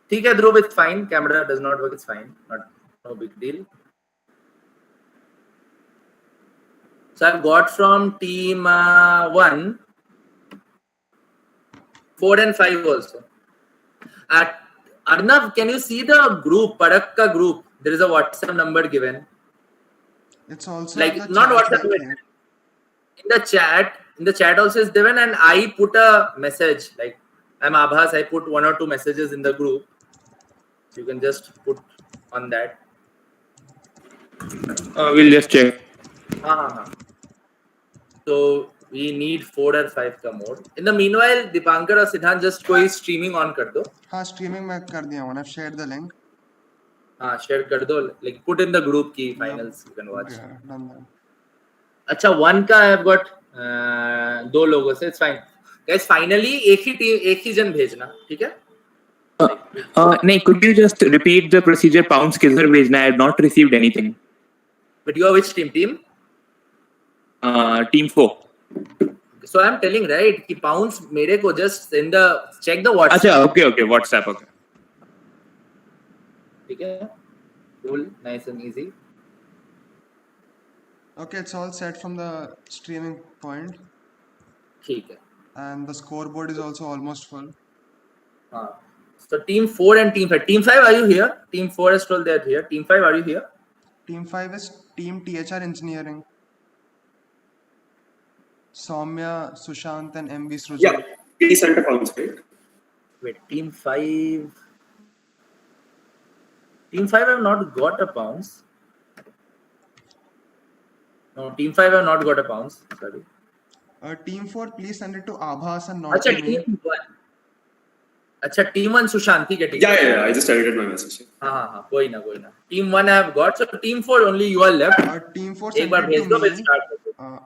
ठीक है Dhruv, it's fine. Camera does not work, it's fine. No big deal. So I've got from team 1, 4 and 5 also. Arnav, can you see the group, Parakh ka group? There is a WhatsApp number given. It's also like the not chat WhatsApp, here. in the chat also is given, and I put a message like I'm Aabhaas. I put 1 or 2 messages in the group. You can just put on that. We'll just check. So we need 4 or 5 का mode. In the meanwhile, Dipankar और सिद्धांत just कोई streaming on कर दो. हाँ, streaming मैं कर दिया हूँ. I've shared the link. हाँ, share कर दो. Like put in the group की finals you can watch. Yeah, done that. अच्छा 1 का I've got 2 लोगों से. It's fine. Guys, finally एक ही जन भेजना, ठीक है? नहीं, could you just repeat the procedure? Pounds किधर भेजना? I have not received anything. But you are which team? Team 4. So I'm telling right कि pounds मेरे को just send check the WhatsApp. अच्छा, okay, WhatsApp, okay. ठीक है? Cool, nice and easy. Okay, it's all set from the streaming point. ठीक है. And the scoreboard is also almost full. So team 4 and team 5. Team 5, are you here? Team 4 has told they're here. Team 5, are you here? Team 5 is Team THR Engineering. Soumya, Sushant and MV Srujal. Yeah, 80 pounds, right? Wait, team 5. Team 5 have not got a pounds. No, team 5 have not got a pounds. Sorry. Team 4, please send it to Aabhaas and not to me. Team 1. अच्छा team 1 Sushant, ठीक है. Yeah, I just edited my message. हाँ, कोई ना. Team 1 I have got. So team 4 only you are left. Team 4 send it to me.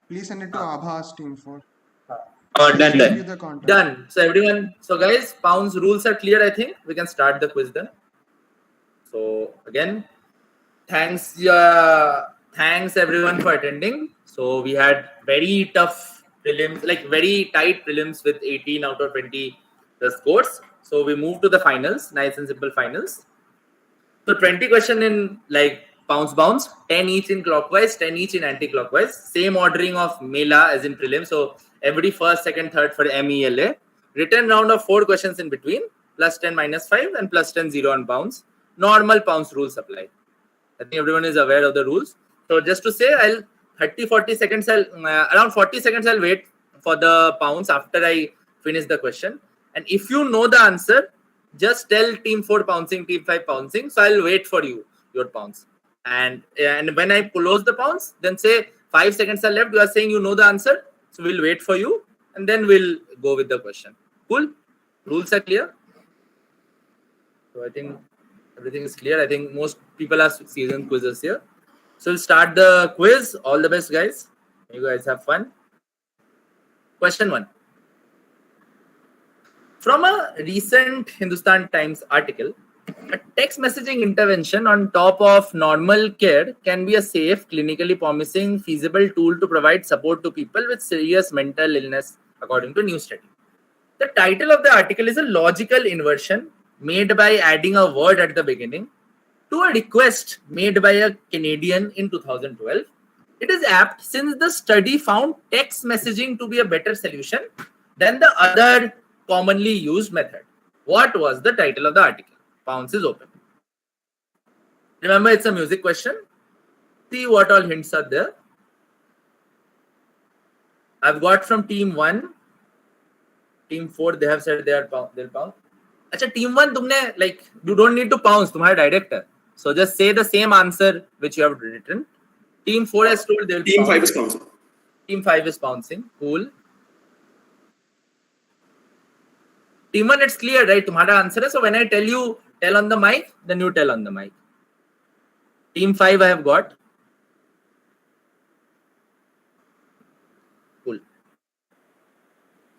Please send it to Aabhaas, Team 4. Done. So everyone, guys, pounds rules are clear. I think we can start the quiz then. So again, thanks everyone for attending. So we had very tough prelims, like very tight prelims with 18 out of 20 the scores. So we moved to the finals, nice and simple finals. So 20 question in like bounce, 10 each in clockwise, 10 each in anti-clockwise. Same ordering of M.E.L.A as in prelim. So every first, second, third for M.E.L.A. Written round of 4 questions in between, plus 10, minus 5, and plus 10, 0 on bounce. Normal bounce rules apply. I think everyone is aware of the rules. So just to say, I'll 40 seconds, around 40 seconds, I'll wait for the bounce after I finish the question. And if you know the answer, just tell team 4 bouncing, team 5 bouncing. So I'll wait for your bounce. And when I close the bounce, then say 5 seconds are left. You are saying you know the answer. So we'll wait for you. And then we'll go with the question. Cool? Rules are clear? So I think everything is clear. I think most people are seasoned quizzes here. So we'll start the quiz. All the best, guys. You guys have fun. Question 1. From a recent Hindustan Times article, a text messaging intervention on top of normal care can be a safe, clinically promising, feasible tool to provide support to people with serious mental illness, according to news study. The title of the article is a logical inversion made by adding a word at the beginning to a request made by a Canadian in 2012. It is apt since the study found text messaging to be a better solution than the other commonly used method. What was the title of the article? Bounce is open. Remember, it's a music question. See what all hints are there. I've got from team 1. Team 4, they have said they'll pounce. Achha, team 1, you don't need to pounce. Tumhara director. So just say the same answer which you have written. Team 4 has told they'll Team pounce. 5 is pouncing. Team 5 is pouncing. Cool. Team 1, it's clear, right? Tumhara answer hai. So when I tell you, tell on the mic, then you tell on the mic. Team 5 I have got. Cool.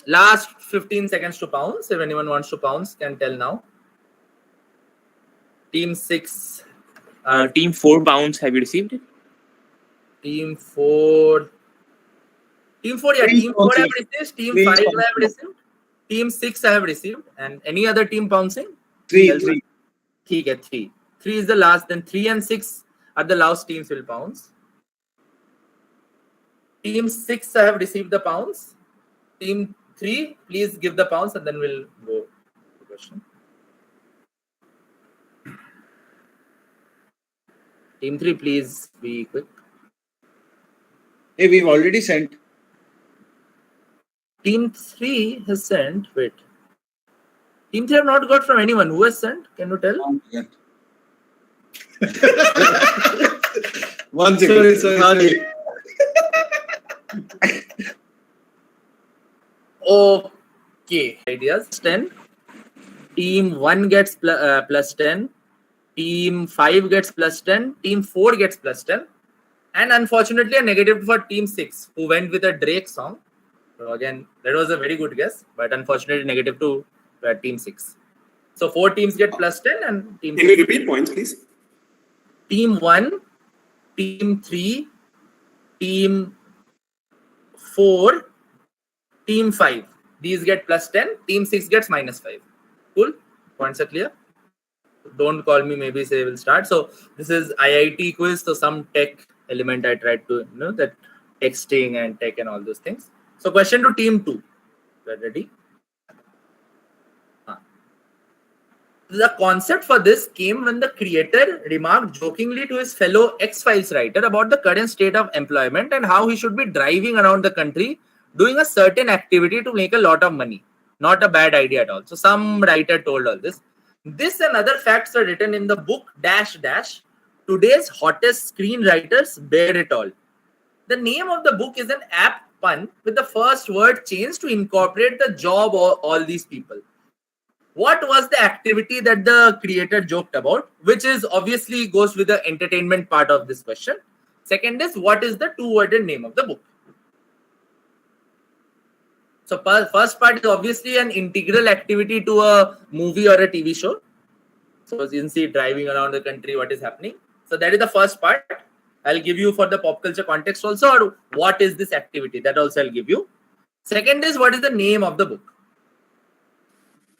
Last 15 seconds to pounce. If anyone wants to pounce, can tell now. Team 6. Team 4 bounce. Have you received it? Team 4. Team 4, yeah. Team 4 I have received. Team 5 I have received. Team 6 I have received. And any other team bouncing? Three. ठीक है 3. 3 is the last. Then 3 and 6 are the last teams will pounce. Team 6 I have received the pounds. Team 3, please give the pounds and then we'll go to the question. Team 3, please be quick. Hey, we've already sent. Team 3 has sent. Wait. Team 3 have not got from anyone. Who has sent? Can you tell? One second. Sorry. Okay. Ideas 10. Team 1 gets plus 10. Team 5 gets plus 10. Team 4 gets plus 10. And unfortunately, a negative for Team 6, who went with a Drake song. So again, that was a very good guess, but unfortunately, negative to Team 6. So 4 teams get plus 10 and Team 6. Can you repeat points, please? Team 1, Team 3, Team 4, Team 5. These get plus 10. Team 6 gets minus 5. Cool? Points are clear? Don't call me, maybe say we'll start. So this is IIT quiz. So some tech element I tried to, that texting and tech and all those things. So question to Team 2. Ready? The concept for this came when the creator remarked jokingly to his fellow X-Files writer about the current state of employment and how he should be driving around the country doing a certain activity to make a lot of money. Not a bad idea at all. So some writer told all this. This and other facts are written in the book -- Today's Hottest Screenwriters Bear It All. The name of the book is an apt pun with the first word changed to incorporate the job of all these people. What was the activity that the creator joked about, which is obviously goes with the entertainment part of this question. Second is, what is the two-worded name of the book? So first part is obviously an integral activity to a movie or a TV show. So as you can see, driving around the country, what is happening. So that is the first part. I'll give you for the pop culture context also, or what is this activity? That also I'll give you. Second is, what is the name of the book?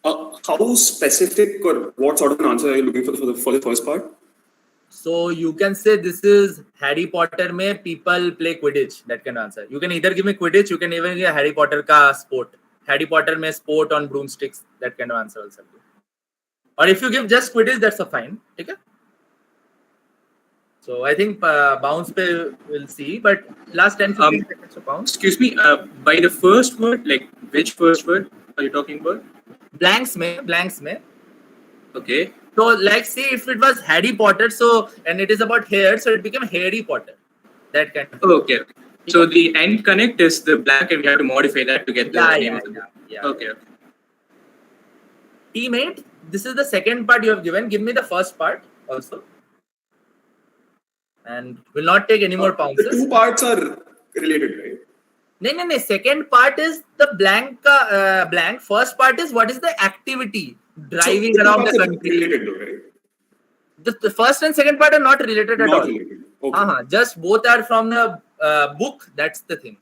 How specific or what sort of an answer are you looking for the first part? So you can say this is Harry Potter mein people play Quidditch. That can answer. You can either give me Quidditch, you can even give Harry Potter ka sport. Harry Potter mein sport on broomsticks. That kind of answer also. Or if you give just Quidditch, that's a fine. Okay? So I think bounce pe we'll see, but last 10-15 seconds to bounce. Excuse me, by the first word, like which first word are you talking about? Blanks mein. Okay. So like say if it was Harry Potter, so and it is about hair, so it became Harry Potter. That kind of. Okay. So the end connect is the blank, and we have to modify that to get the name of the book. Yeah. Okay. Teammate, this is the second part you have given. Give me the first part also. And we'll not take any more pounces. The two parts are related, right? No. Second part is the blank. Blank. First part is what is the activity driving around the country. Related though, right? The first and second part are not related at Not all. related. Okay. Just both are from the book. That's the thing.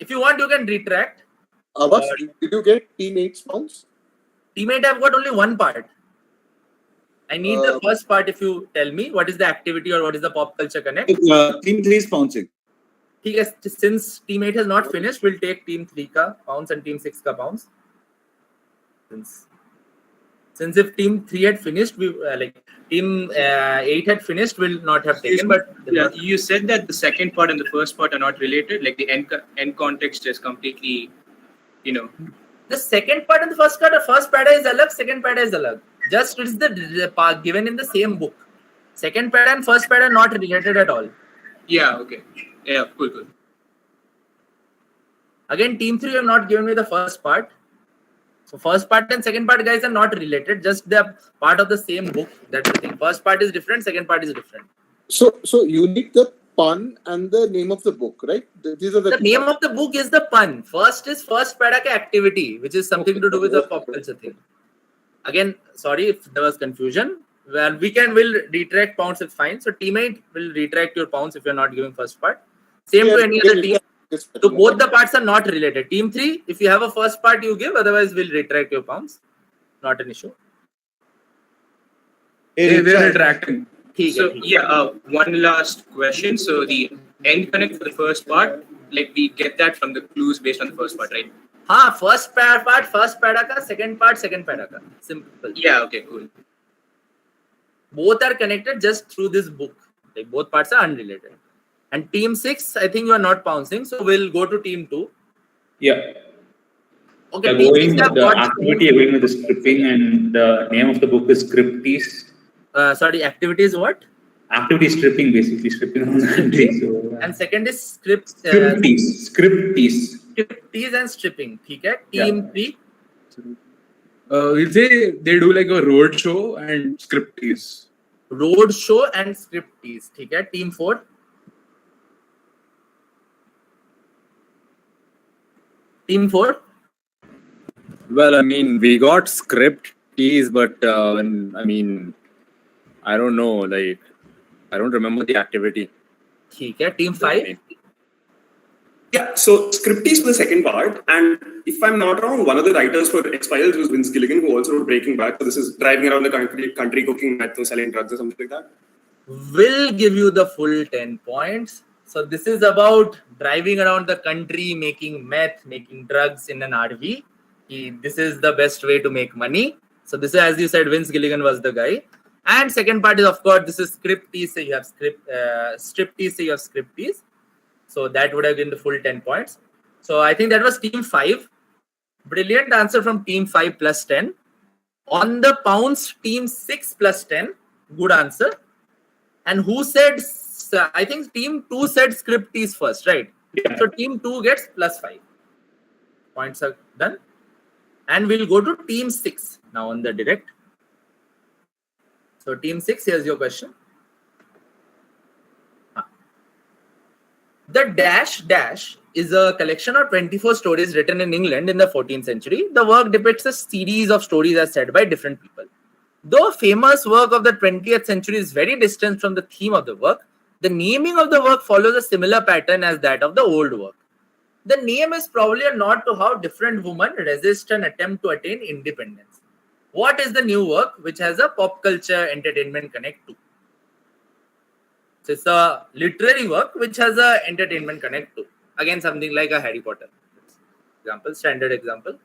If you want, you can retract. Aabhaas, did you get teammates pounds? Teammate, I've got only one part. I need the first part. If you tell me what is the activity or what is the pop culture connect. Team 3 is pouncing. Since teammate has not finished, we'll take team 3 ka pounds and team 6 ka pounds. Since if team 3 had finished, we team 8 had finished, we'll not have taken. But yeah, you said that the second part and the first part are not related. Like the end context is completely, The second part and the first part is alag, second part is alag. Just it's the part given in the same book. Second part and first part are not related at all. Yeah. Okay. Yeah. Cool. Again, team 3 have not given me the first part. So first part and second part, guys, are not related. Just they're part of the same book. That's the thing. First part is different. Second part is different. So you need the pun and the name of the book, right? These are the name of the book is the pun. First is first Parakh activity, which is something to do with the pop culture thing. Again, sorry if there was confusion. Well, we'll retract pounds. It's fine. So teammate will retract your pounds if you're not giving first part. Same to any other team. So both the parts are not related. Team 3, if you have a first part, you give. Otherwise, we'll retract your pounds. Not an issue. They're interacting. So yeah, one last question. So the end connect for the first part, like we get that from the clues based on the first part, right? First part, first padaka, second part, second padaka. Simple. Yeah, okay, cool. Both are connected just through this book. Like both parts are unrelated. And team 6, I think you are not pouncing, so we'll go to team 2. Yeah. Okay, You're team going 6 with have the got activity, you're going with the scripting, and the name of the book is Scripties. sorry, activity is what? Activity stripping, basically stripping on the country. So, And second is scripties. Scripties and stripping. Okay. Team 3. We'll say they do like a road show and scripties. Road show and scripties. Okay. Team 4. Team 4. Well, I mean, we got script teas, but I mean, I don't know. Like, I don't remember the activity. Okay. Team 5. Yeah, so scripties for the second part, and if I'm not wrong, one of the writers for X-Files was Vince Gilligan, who also wrote Breaking Bad. So this is driving around the country cooking meth or selling drugs or something like that. Will give you the full 10 points. So this is about driving around the country, making meth, making drugs in an RV. This is the best way to make money. So this is, as you said, Vince Gilligan was the guy. And second part is, of course, this is scripties. So you have striptease, so you have scripties. So that would have been the full 10 points. So I think that was team 5. Brilliant answer from team 5 plus 10. On the pounds, team 6 plus 10. Good answer. And who said, I think team 2 said scripties first, right? Yeah. So team 2 gets plus 5. Points are done. And we'll go to team 6 now on the direct. So team 6, here's your question. The dash is a collection of 24 stories written in England in the 14th century. The work depicts a series of stories as said by different people. Though famous work of the 20th century is very distant from the theme of the work, the naming of the work follows a similar pattern as that of the old work. The name is probably a nod to how different women resist an attempt to attain independence. What is the new work which has a pop culture entertainment connect to? So it's a literary work which has a entertainment connect to. Again, something like a Harry Potter example, standard example.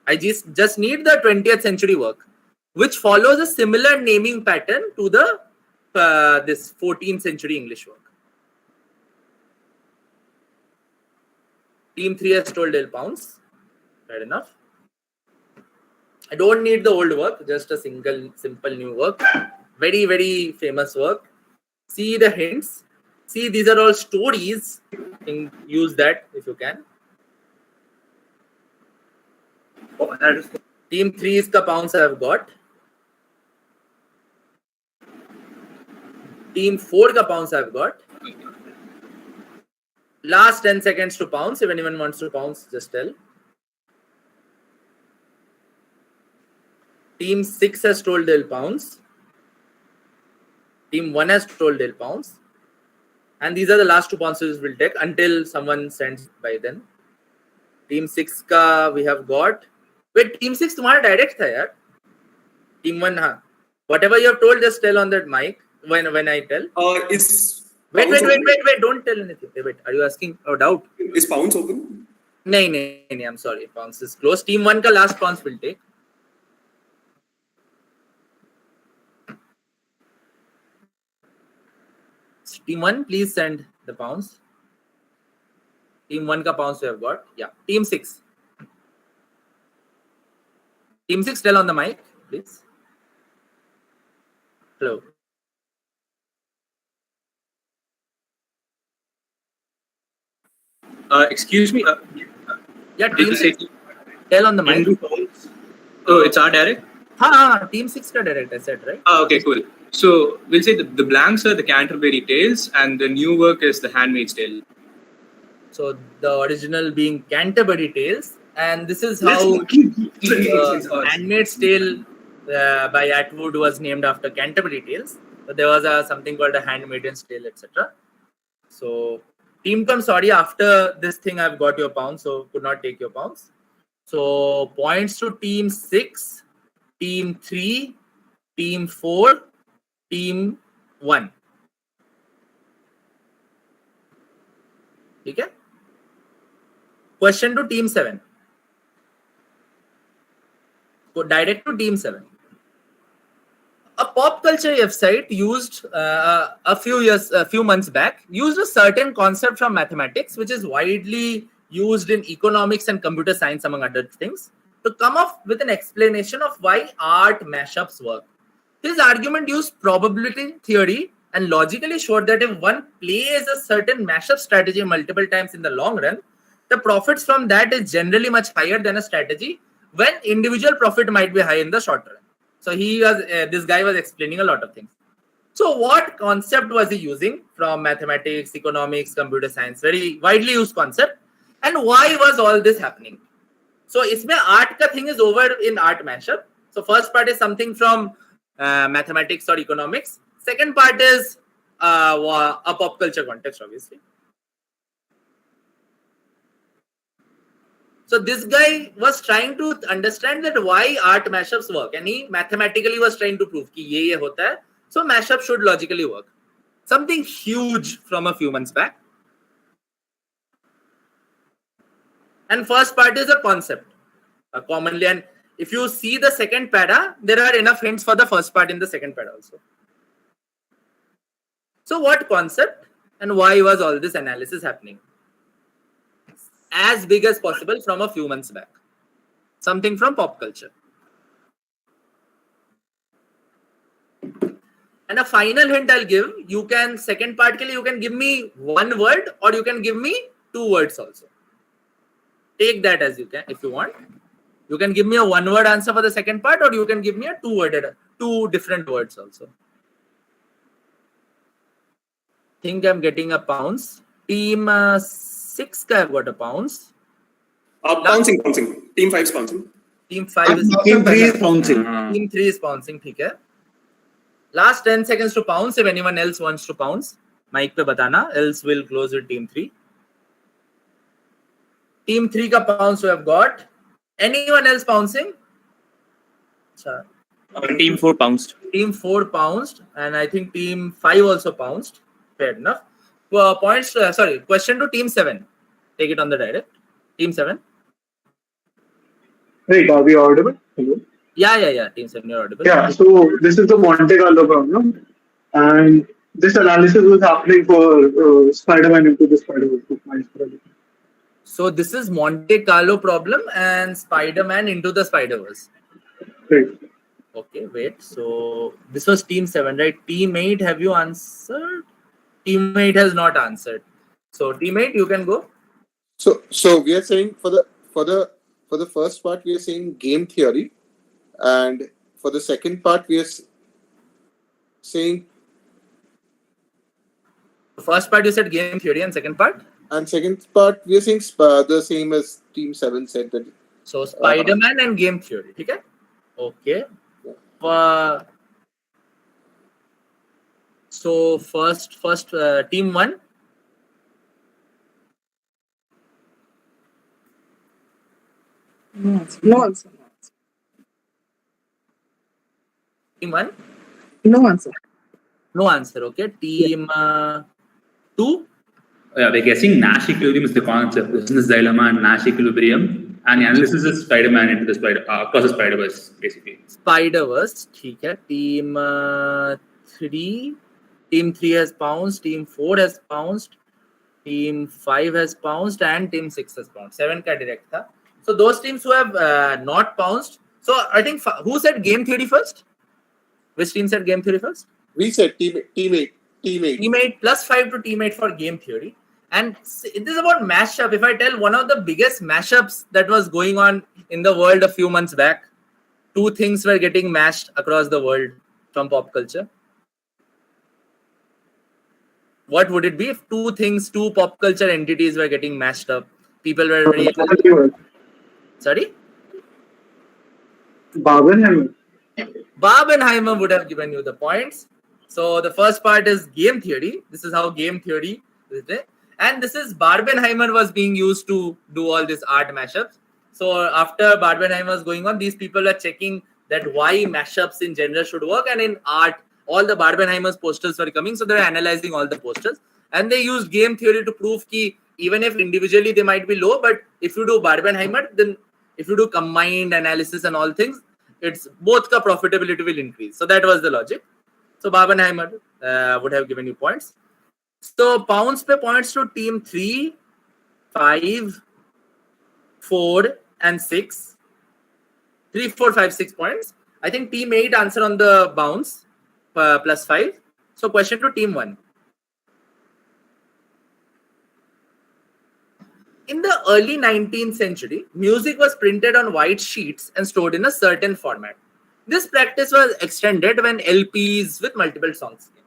I just need the 20th century work which follows a similar naming pattern to the this 14th century English work. Team 3 has told Dale pounds. Fair enough. I don't need the old work, just a simple new work. Very, very famous work. See the hints. See, these are all stories. Use that if you can. Team 3's ka pounds I have got. Team 4 ka pounds I have got. Last 10 seconds to pounce. If anyone wants to pounce, just tell. Team 6 has told they'll pounce. Team 1 has told they'll pounce. And these are the last 2 pounces we'll take until someone sends by then. Team 6 ka we have got. Wait, Team 6 तुम्हारा direct था यार. Team 1 हाँ. Whatever you have told, just tell on that mic when I tell. Wait, don't tell anything. Wait, are you asking a doubt? Is pounce open? No, I'm sorry. Pounce is closed. Team 1 ka last pounce will take. Team 1, please send the pounds. Team 1 ka pounds we have got. Yeah. Team 6. Team 6, tell on the mic, please. Hello. Excuse me. Yeah, Team 6. Tell on the mic. Oh, it's our direct? Team 6 ka direct, I said, right? Okay, cool. So we'll say the blanks are the Canterbury Tales and the new work is the Handmaid's Tale. So the original being Canterbury Tales, and this is how Handmaid's Tale by Atwood was named after Canterbury Tales. So there was something called a Handmaid's Tale, etc. So team, I'm sorry, after this thing I've got your pounds, so could not take your pounds. So points to team 6, team 3, Team 4, Team 1. Okay? Question to Team 7. Go direct to Team 7. A pop culture website used a few months back, used a certain concept from mathematics, which is widely used in economics and computer science, among other things, to come up with an explanation of why art mashups work. His argument used probability theory and logically showed that if one plays a certain mashup strategy multiple times in the long run, the profits from that is generally much higher than a strategy when individual profit might be high in the short run. So this guy was explaining a lot of things. So what concept was he using from mathematics, economics, computer science? Very widely used concept. And why was all this happening? So isme art ka thing is over in art mashup. So first part is something from mathematics or economics. Second part is a pop culture context, obviously. So this guy was trying to understand that why art mashups work, and he mathematically was trying to prove कि ये होता है, so mashup should logically work. Something huge from a few months back. And first part is a concept, commonly. And if you see the second para, there are enough hints for the first part in the second para also. So what concept and why was all this analysis happening? As big as possible from a few months back. Something from pop culture. And a final hint I'll give, you can, second part ke liye, you can give me one word or you can give me 2 words also. Take that as you can, if you want. You can give me a 1-word answer for the second part or you can give me a 2 different words also. Think I'm getting a pounce. Team 6 have got a pounce. Pouncing. Team 5 is pouncing. Team 5 is Team 3 is pouncing. Team 3 is pouncing. ठीक है. Last 10 seconds to pounce. If anyone else wants to pounce, mic पे बताना. Else we'll close with Team 3. Team 3 का pounce we have got. Anyone else pouncing? Team 4 pounced. Team 4 pounced, and I think Team 5 also pounced. Fair enough. Question to Team 7. Take it on the direct. Team 7. Wait, are we audible? Hello? Yeah. Team 7, you're audible. Yeah, so this is the Monte Carlo problem. And this analysis was happening for Spider-Man Into the Spider-Verse. So this is Monte Carlo problem and Spider-Man Into the Spider-Verse. Right. Okay, wait. So this was Team 7, right? Team 8, have you answered? Team 8 has not answered. So Team 8, you can go. So we are saying for the first part we are saying game theory, and for the second part we are saying. The first part you said game theory, and second part. And second part we are saying the same as Team 7 said that. So Spider-Man and game theory, okay? So first Team 1. No answer. Team 1. No answer. No answer. Okay. Team 2. Yeah, we're guessing Nash equilibrium is the concept. Business dilemma and Nash equilibrium. And the analysis is Spider-Man into the across the Spider-Verse, basically. Spider-Verse, okay. Team 3. Team 3 has pounced. Team 4 has pounced. Team 5 has pounced. And Team 6 has pounced. 7 ka direct tha. So those teams who have not pounced. So I think who said game theory first? Which team said game theory first? We said team 8. Team 8 plus 5 to Team 8 for game theory. And it is about mashup. If I tell one of the biggest mashups that was going on in the world a few months back, 2 things were getting mashed across the world from pop culture. What would it be if 2 pop culture entities were getting mashed up? People were very... Sorry? Barbenheimer. Barbenheimer would have given you the points. So the first part is game theory. This is how game theory is it. And this is Barbenheimer was being used to do all these art mashups. So after Barbenheimer was going on, these people are checking that why mashups in general should work, and in art, all the Barbenheimer's posters were coming, so they were analyzing all the posters, and they used game theory to prove ki even if individually they might be low, but if you do Barbenheimer, then if you do combined analysis and all things, it's both ka profitability will increase. So that was the logic. So Barbenheimer would have given you points. So pounds per points to team 3, 5, 4 and 6. 3, 4, 5, 6 points. I think team 8 answer on the bounce plus 5. So question to team 1. In the early 19th century, music was printed on white sheets and stored in a certain format. This practice was extended when LPs with multiple songs came.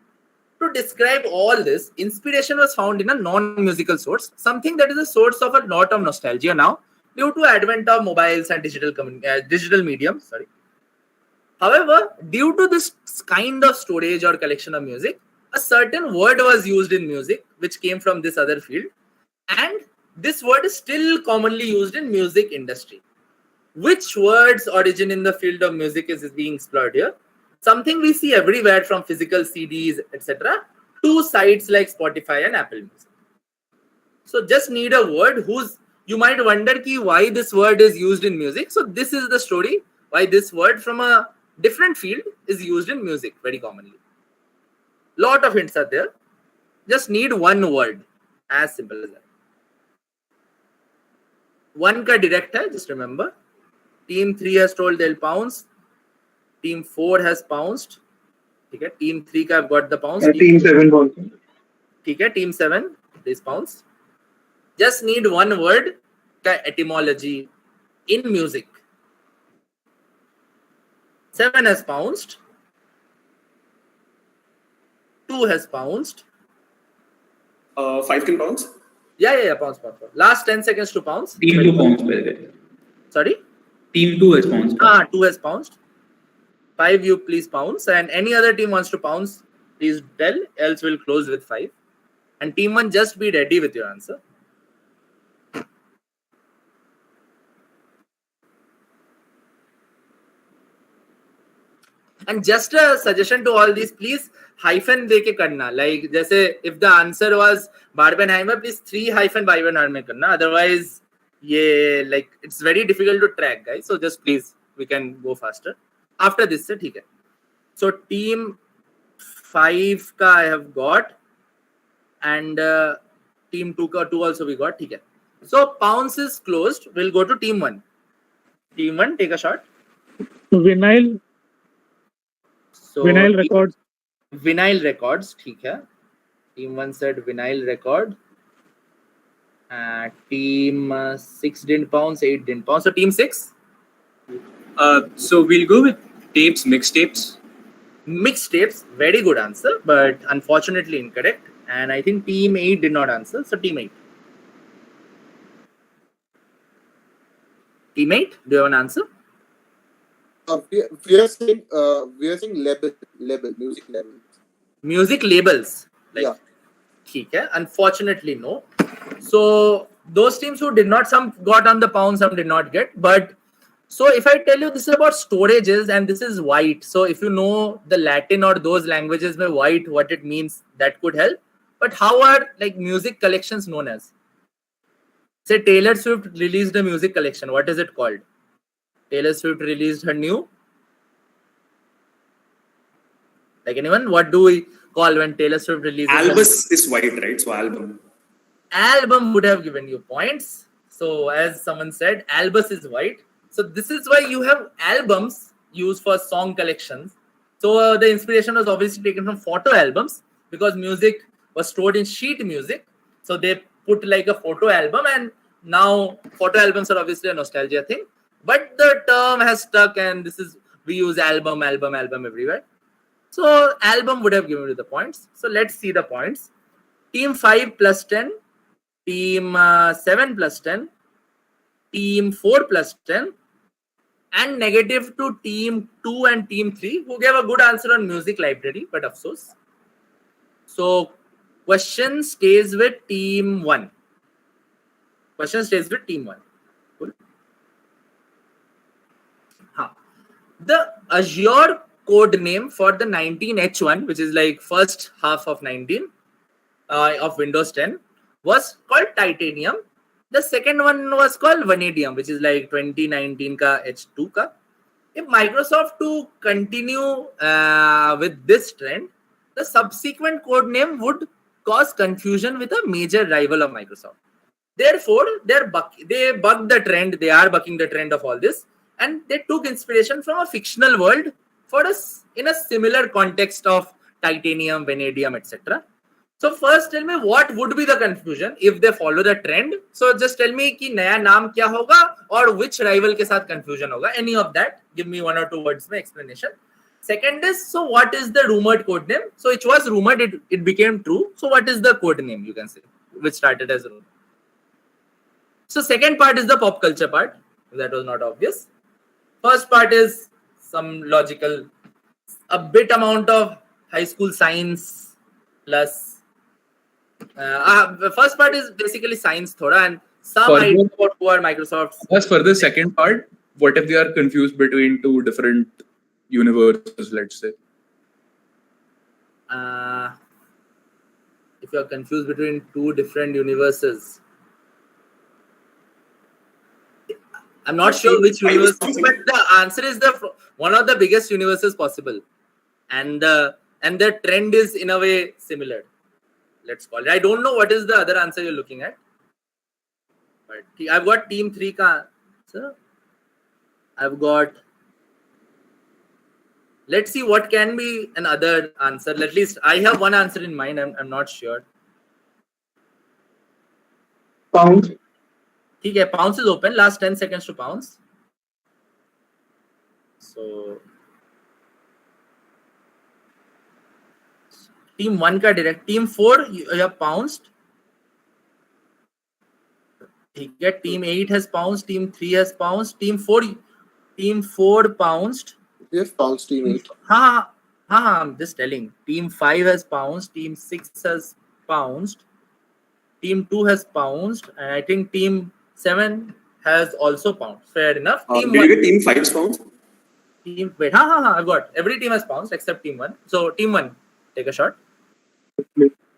To describe all this, inspiration was found in a non-musical source, something that is a source of a lot of nostalgia now due to advent of mobiles and digital mediums. However, due to this kind of storage or collection of music, a certain word was used in music which came from this other field, and this word is still commonly used in music industry. Which word's origin in the field of music is being explored here? Something we see everywhere from physical CDs, etc., to sites like Spotify and Apple Music. So just need a word whose you might wonder ki why this word is used in music. So this is the story why this word from a different field is used in music very commonly. Lot of hints are there. Just need one word. As simple as that. One ka direct hai, just remember. Team 3 has told they'll pounce. Team 4 has pounced. Okay, team 3 ka have got the pounce. Team 7 also. Okay, team 7 is pounced. Just need one word ka etymology in music. 7 has pounced. 2 has pounced. 5 can bounce? Yeah, pounce. Last 10 seconds to pounce. Team 2 pounced, by the way. Sorry? Team 2 has pounced. 2 has pounced. 5, you please pounce. And any other team wants to pounce, please tell, else we'll close with 5. And team 1, just be ready with your answer. And just a suggestion to all these, please hyphen deke karna. Like, jaise if the answer was Barbenheimer, please 3 hyphen Barbenheimer karna. Otherwise, like it's very difficult to track, guys. So just please, we can go faster. After this, se, theek hai. So team 5 ka I have got, and team 2 ka 2 also we got. Theek hai. So pounce is closed. We'll go to team 1. Team 1, take a shot. Vinyl. So Vinyl records. Vinyl records, ठीक है. Team 1 said vinyl record. Team 6 didn't pounce, 8 didn't pounce. So team 6. So we'll go with tapes, mixtapes. Mixtapes, very good answer, but unfortunately incorrect. And I think team 8 did not answer. So team 8. Team 8, do you have an answer? We are saying label, music label. Music labels. Like, Yeah. ठीक है. Unfortunately, no. So those teams who did not, some got on the pound, some did not get. But so if I tell you this is about storages and this is white, so if you know the Latin or those languages में white, what it means, that could help. But how are like music collections known as? Say Taylor Swift released a music collection. What is it called? Taylor Swift released her new. Like anyone, what do we call when Taylor Swift releases? Albus is white, right? So album. Album would have given you points. So as someone said, albus is white. So this is why you have albums used for song collections. So the inspiration was obviously taken from photo albums because music was stored in sheet music. So they put like a photo album, and now photo albums are obviously a nostalgia thing. But the term has stuck, and this is, we use album everywhere. So album would have given you the points. So let's see the points. Team 5 plus 10, team 7 plus 10, team 4 plus 10, and negative to team 2 and team 3, who gave a good answer on music library, but afsos. So question stays with team 1. Question stays with team 1. Cool. The Azure code name for the 19H1, which is like first half of 19 of Windows 10, was called Titanium. The second one was called Vanadium, which is like 2019 ka H2 ka. If Microsoft to continue with this trend, the subsequent code name would cause confusion with a major rival of Microsoft. Therefore, they bucked the trend. They are bucking the trend of all this, and they took inspiration from a fictional world for us in a similar context of titanium, vanadium, etc. So first, tell me what would be the confusion if they follow the trend. So just tell me कि नया नाम क्या होगा और which rival के साथ confusion होगा. Any of that, give me 1 or 2 words में explanation. Second is, so what is the rumored code name? So it was rumored, it became true. So what is the code name, you can say, which started as rumor? So second part is the pop culture part. That was not obvious. First part is some logical, a bit amount of high school science plus. The first part is basically science, thoda, and some idea about who are Microsoft's. As for the second part, what if they are confused between two different universes, let's say? If you are confused between two different universes, I'm not sure which universe, but the answer is one of the biggest universes possible, and the trend is in a way similar. Let's call it. I don't know what is the other answer you're looking at, but I've got Team 3 ka answer. I've got. Let's see what can be another answer. At least I have one answer in mind. I'm not sure. Pounce. Okay, Pounce is open. Last 10 seconds to Pounce. So Team 1 ka direct. Team 4 you have pounced. Team 8 has pounced. Team 3 has pounced. Team 4 pounced. Yes, pounced Team 8. I'm just telling. Team 5 has pounced. Team 6 has pounced. Team 2 has pounced. And I think Team 7 has also pounced. Fair enough. Did you get Team 5's pounced? Wait, I've got. Every team has pounced except Team 1. So Team 1, take a shot.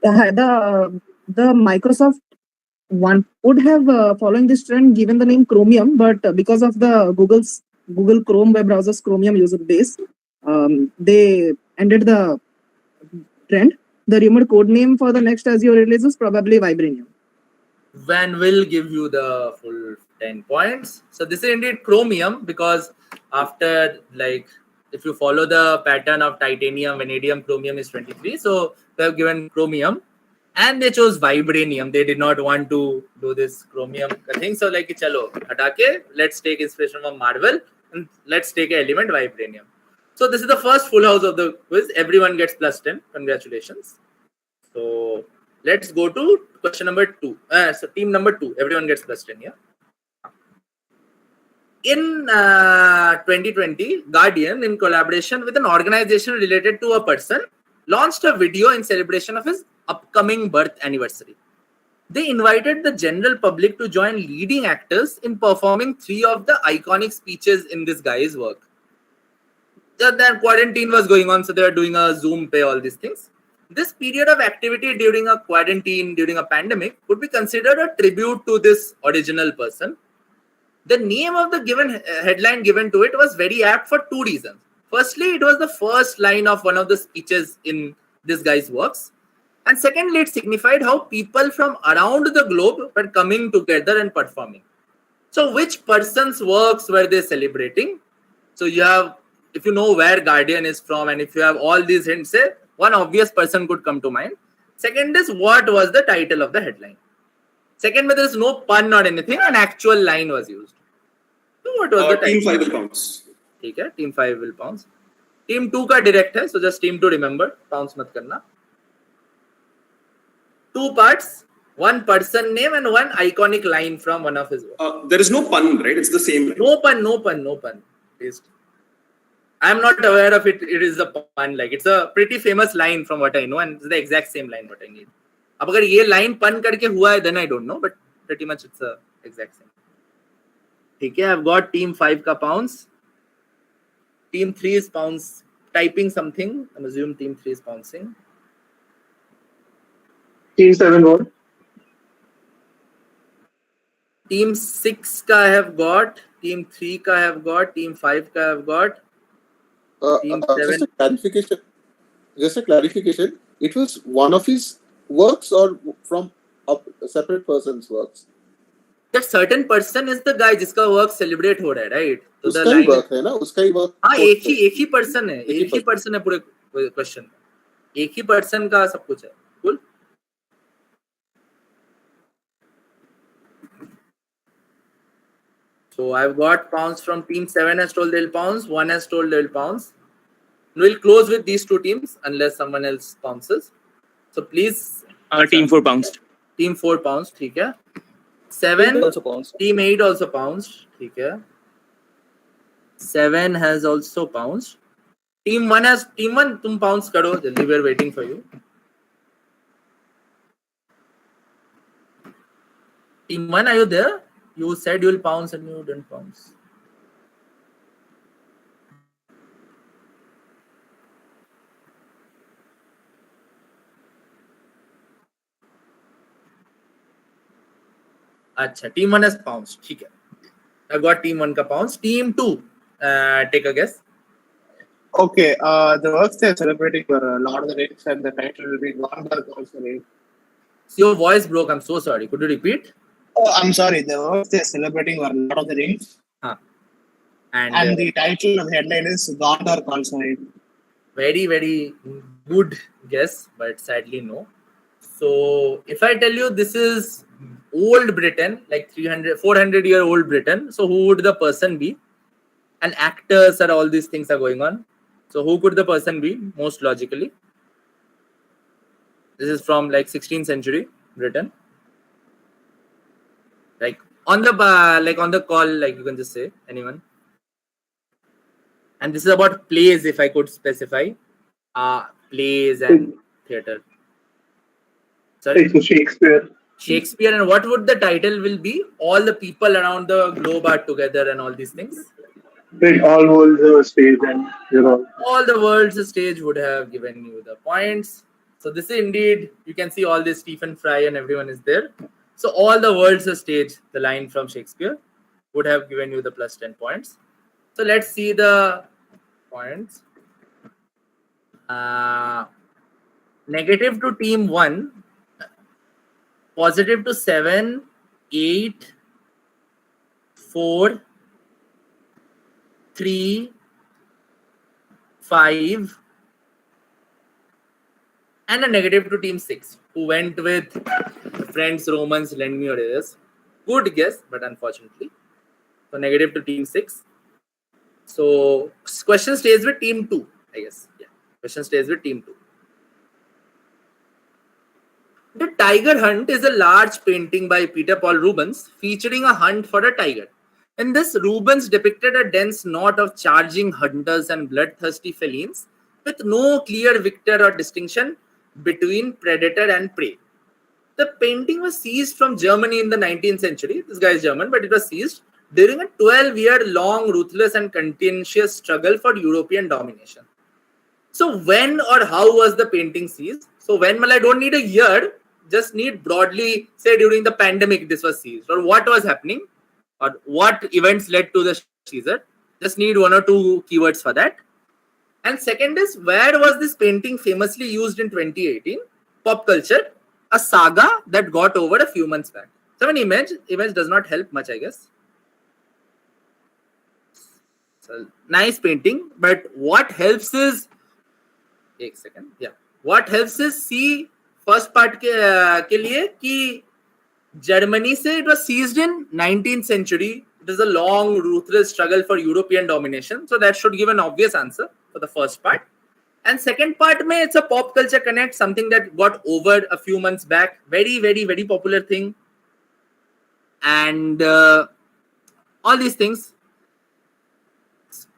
The Microsoft one would have following this trend given the name Chromium, but because of the Google Chrome web browser's Chromium user base, they ended the trend. The rumored code name for the next Azure release is probably Vibranium. Van will give you the full 10 points. So this is indeed Chromium, because after, like, if you follow the pattern of titanium, vanadium, chromium is 23. So they have given Chromium, and they chose Vibranium. They did not want to do this Chromium thing. So like, chalo, hatake, let's take inspiration from Marvel and let's take an element Vibranium. So this is the first full house of the quiz. Everyone gets plus 10. Congratulations. So let's go to question number 2. So team number 2, everyone gets plus 10 here. In 2020, Guardian, in collaboration with an organization related to a person, launched a video in celebration of his upcoming birth anniversary. They invited the general public to join leading actors in performing 3 of the iconic speeches in this guy's work. Then quarantine was going on, so they were doing a Zoom pay, all these things. This period of activity during a quarantine, during a pandemic, would be considered a tribute to this original person. The name of the given headline given to it was very apt for 2 reasons. Firstly, it was the first line of one of the speeches in this guy's works. And secondly, it signified how people from around the globe were coming together and performing. So which person's works were they celebrating? So you have, if you know where Guardian is from, and if you have all these hints, say, one obvious person could come to mind. Second is, what was the title of the headline? Second, there is no pun or anything, an actual line was used. So what was the title? Team 5 will pounce. Okay, Team 5 will pounce. Team 2 ka direct hai, so just Team 2 remember, pounce mat karna. 2 parts, 1 person name and 1 iconic line from one of his works. There is no pun, right? It's the same line. No pun. Please. I am not aware of it. It is a pun. Like, it's a pretty famous line from what I know, and it's the exact same line what I need. अब अगर ये line pun करके हुआ है, then I don't know, but pretty much it's the exact same. ठीक है, I've got Team 5 का pounce. Team 3 is typing something. I'm assuming Team 3 is bouncing. Team 7 what? Team 6 ka I have got. Team 3 ka I have got. Team 5 ka I have got. Team 7. Just a clarification. It was one of his works or from a separate person's works? That certain person is the guy जिसका work celebrate हो रहा है, right? So उसका ही work है ना, उसका ही work. हाँ, एक ही person है, एक ही person है पूरे question में, एक ही person का सब कुछ है. Cool. So I've got pounds from team 7 has told they'll pounce, 1 has told they'll pounce. We'll close with these two teams unless someone else pounces. So please. Team 4 pounced. Team 4 pounced, ठीक है. 7 also pounced. Team 8 also pounced, ठीक है. 7 has also pounced. Team 1 तुम pounce करो जल्दी, we are waiting for you. Team 1, are you there? You said you will pounce and you didn't pounce. अच्छा, Team 1 has pounced, ठीक है. I got Team 1 का pounce. Team 2, take a guess. Okay, the works they're celebrating were Lord of the Rings and the title will be Gone by the Rain. Your voice broke, I'm so sorry. Could you repeat? Oh, I'm sorry. The works they're celebrating were Lord of the Rings. And the title of the headline is God or Consonant. Very, very good guess, but sadly no. So if I tell you this is old Britain, like 400-year-old Britain, so who would the person be? And actors and all these things are going on. So who could the person be most logically? This is from like 16th century Britain. Like on the call, like you can just say anyone. And this is about plays, if I could specify. Plays and theatre. Sorry? It's Shakespeare. Shakespeare, and what would the title will be? All the people around the globe are together and all these things. Like all world's stage and all the world's stage would have given you the points. So this is indeed, you can see all this Stephen Fry and everyone is there. So all the world's stage, the line from Shakespeare would have given you the plus 10 points. So let's see the points. Negative to team 1, positive to 7, 8, 4, 3, 5, and a negative to team 6, who went with friends, Romans, lend me your ears. Good guess, but unfortunately. So negative to team 6. So question stays with team 2, I guess. Yeah, question stays with team 2. The Tiger Hunt is a large painting by Peter Paul Rubens featuring a hunt for a tiger. In this, Rubens depicted a dense knot of charging hunters and bloodthirsty felines with no clear victor or distinction between predator and prey. The painting was seized from Germany in the 19th century. This guy is German, but it was seized during a 12-year-long ruthless and contentious struggle for European domination. So when or how was the painting seized? So when, I don't need a year, just need broadly, say during the pandemic this was seized, or what was happening, or what events led to the seizure. Just need 1 or 2 keywords for that. And second is, where was this painting famously used in 2018? Pop culture, a saga that got over a few months back. So an image does not help much, I guess. So, nice painting, but what helps is, what helps is see first part के लिए कि Germany से it was seized in 19th century. It is a long, ruthless struggle for European domination. So that should give an obvious answer for the first part. And second part, it's a pop culture connect, something that got over a few months back. Very, very, very popular thing. And all these things.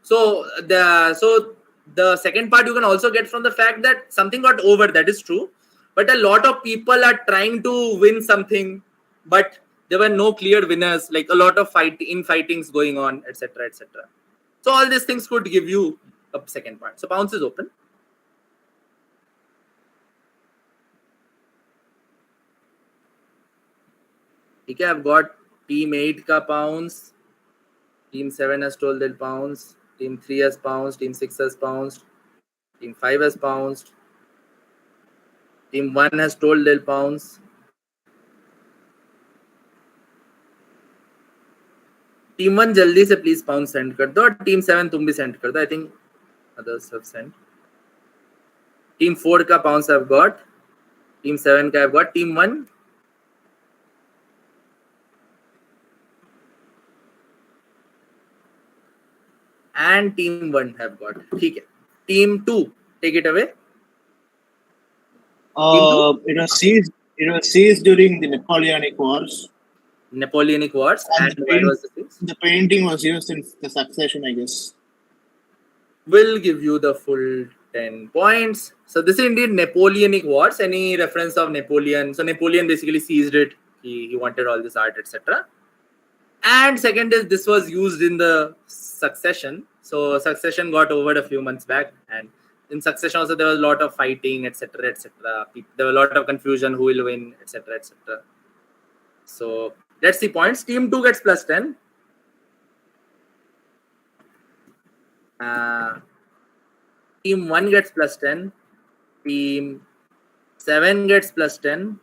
So the second part you can also get from the fact that something got over, that is true. But a lot of people are trying to win something, but there were no clear winners, like a lot of fightings going on, etc., etc. So all these things could give you a second part. So pounce is open. Okay, I've got team 8 ka pounce, team 7 has told they'll pounce, team 3 has pounced, team 6 has pounced, team 5 has pounced, team 1 has told they'll pounce. Team 1 जल्दी से please pounce send कर दो और team 7 तुम भी send कर दो. I think others have sent. Team 4 का pounce I've got. Team 7 का I've got. Team 1 and team 1 have got. ठीक है. Team 2 take it away. It was seized during the Napoleonic Wars. Napoleonic Wars. And where was the painting was used in the succession, I guess. Will give you the full 10 points. So this is indeed Napoleonic Wars. Any reference of Napoleon? So Napoleon basically seized it. He wanted all this art, etc. And second is this was used in the Succession. So Succession got over a few months back, and in Succession also there was a lot of fighting, etc., etc. There was a lot of confusion who will win, etc., etc. So let's see points. Team 2 gets plus 10. Team 1 gets plus 10. Team 7 gets plus 10.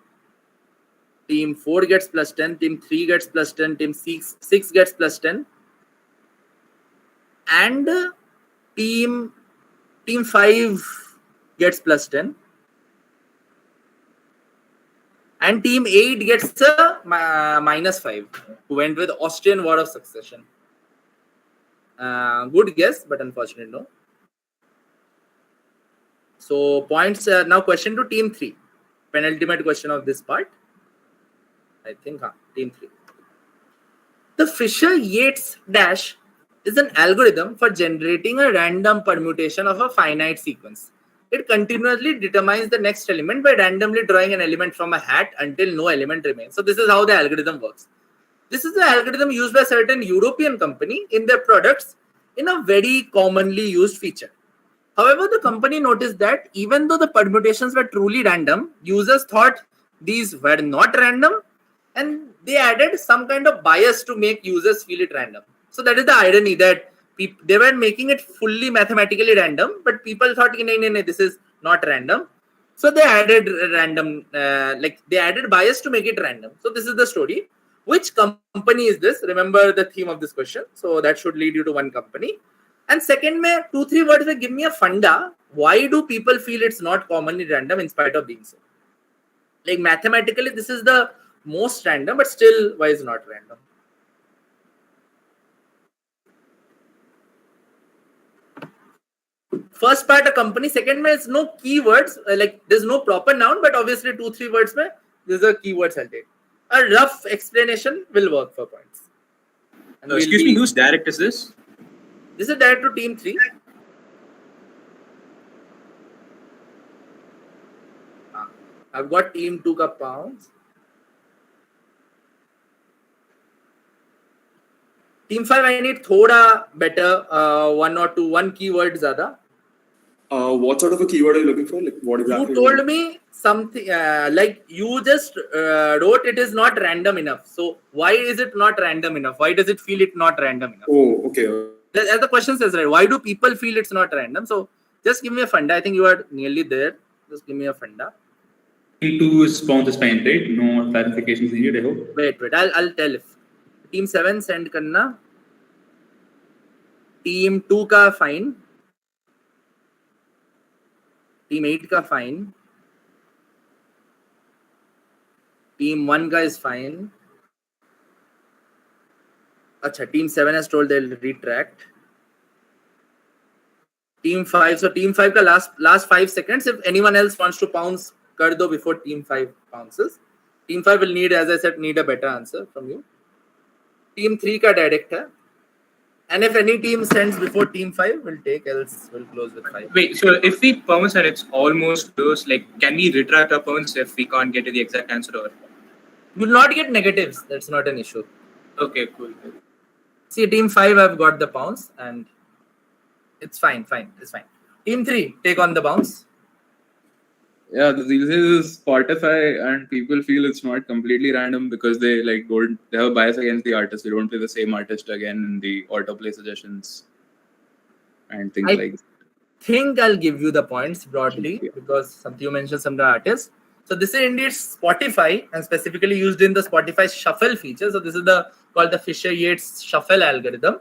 Team 4 gets plus 10. Team 3 gets plus 10. Team 6 gets plus 10. And team 5 gets plus 10. And team 8 gets a minus 5, who went with Austrian War of Succession. Good guess, but unfortunately no. So points. Now question to team 3. Penultimate question of this part. I think team 3. The Fisher-Yates dash is an algorithm for generating a random permutation of a finite sequence. It continuously determines the next element by randomly drawing an element from a hat until no element remains. So this is how the algorithm works. This is the algorithm used by a certain European company in their products in a very commonly used feature. However, the company noticed that even though the permutations were truly random, users thought these were not random, and they added some kind of bias to make users feel it random. So that is the irony, that they were making it fully mathematically random, but people thought, no, this is not random. So they added random, they added bias to make it random. So this is the story. Which company is this? Remember the theme of this question. So that should lead you to one company. And second, 2-3 words will give me a funda. Why do people feel it's not commonly random in spite of being so? Like mathematically, this is the most random, but still, why is not random? First part, a company. Second, is no keywords. There's no proper noun, but obviously 2-3 words, there's a keywords I'll take. A rough explanation will work for points. Excuse me, whose direct is this? This is direct to team 3. I've got team 2 ka pounds. Team 5, I need thoda better, one keyword zyada. What sort of a keyword are you looking for? Like what exactly? You told me something you just wrote it is not random enough. So why is it not random enough? Why does it feel it not random enough? Oh, okay. As the question says, right? Why do people feel it's not random? So just give me a funda. I think you are nearly there. Just give me a funda. Team 2 is pounce is fine, right? No clarifications needed, I hope. Wait. I'll tell if. Team 7 send karna. Team 2 ka fine. Team 8 ka fine. Team 1 ka is fine. Acha, team 7 has told they'll retract. Team 5. So team 5 ka last 5 seconds. If anyone else wants to pounce, kar do before team 5 pounces. Team 5 will need, as I said, a better answer from you. Team 3 ka direct hai. And if any team sends before team 5, we'll take, else we'll close with 5. Wait, so if we pounce and it's almost close, can we retract our pounce if we can't get to the exact answer? Or you will not get negatives. That's not an issue. Okay, cool. See, team 5, I've got the pounce, and It's fine. It's fine. Team 3, take on the bounce. Yeah, these is Spotify, and people feel it's not completely random because they they have a bias against the artist. They don't play the same artist again in the autoplay suggestions and things like that. Think I'll give you the points broadly because you mentioned some of the artists. So this is indeed Spotify and specifically used in the Spotify shuffle feature. So this is called the Fisher-Yates shuffle algorithm.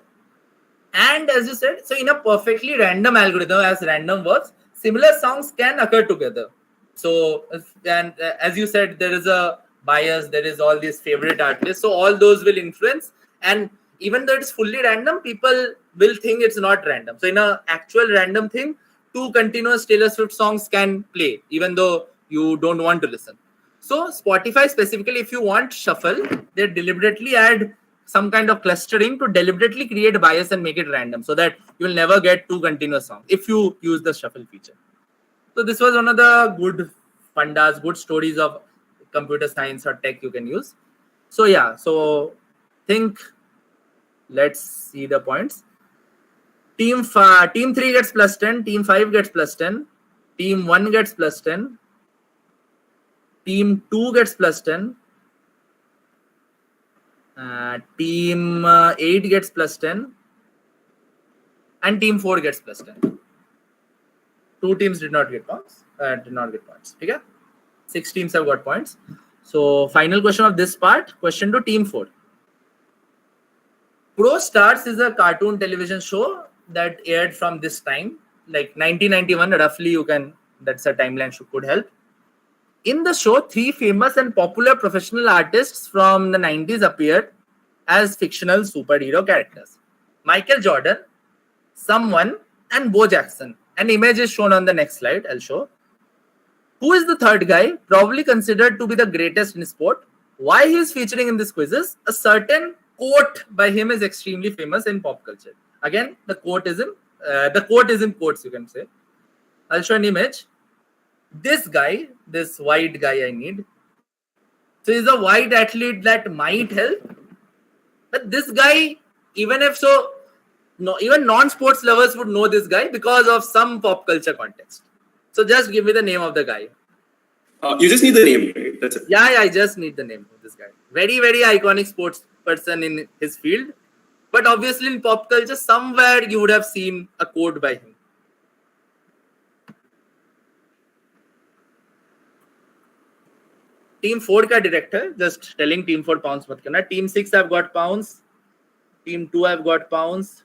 And as you said, so in a perfectly random algorithm, as random works, similar songs can occur together. So, as you said, there is a bias, there is all these favorite artists. So all those will influence. And even though it's fully random, people will think it's not random. So in an actual random thing, 2 continuous Taylor Swift songs can play, even though you don't want to listen. So Spotify specifically, if you want shuffle, they deliberately add some kind of clustering to deliberately create bias and make it random so that you will never get 2 continuous songs if you use the shuffle feature. So this was one of the good fundas, good stories of computer science or tech you can use. So yeah, so let's see the points. Team 3 gets plus 10, team 5 gets plus 10, team 1 gets plus 10, team 2 gets plus 10, team 8 gets plus 10, and team 4 gets plus 10. 2 teams did not get points. Okay? 6 teams have got points. So final question of this part, question to team 4. Pro Stars is a cartoon television show that aired from this time, like 1991, roughly that's a timeline could help. In the show, 3 famous and popular professional artists from the 90s appeared as fictional superhero characters. Michael Jordan, Someone, and Bo Jackson. An image is shown on the next slide, I'll show. Who is the third guy, probably considered to be the greatest in sport? Why he is featuring in this quizzes? A certain quote by him is extremely famous in pop culture. Again, the quote is in quotes, you can say. I'll show an image. This guy, this white guy I need. So he's a white athlete that might help. But this guy, even non-sports lovers would know this guy because of some pop culture context. So just give me the name of the guy. You just need the name, right? That's it. Yeah, I just need the name of this guy. Very, very iconic sports person in his field. But obviously in pop culture, somewhere you would have seen a quote by him. Team 4 का director, just telling team 4 pounds mat karna. Team 6 have got pounds. Team 2 have got pounds.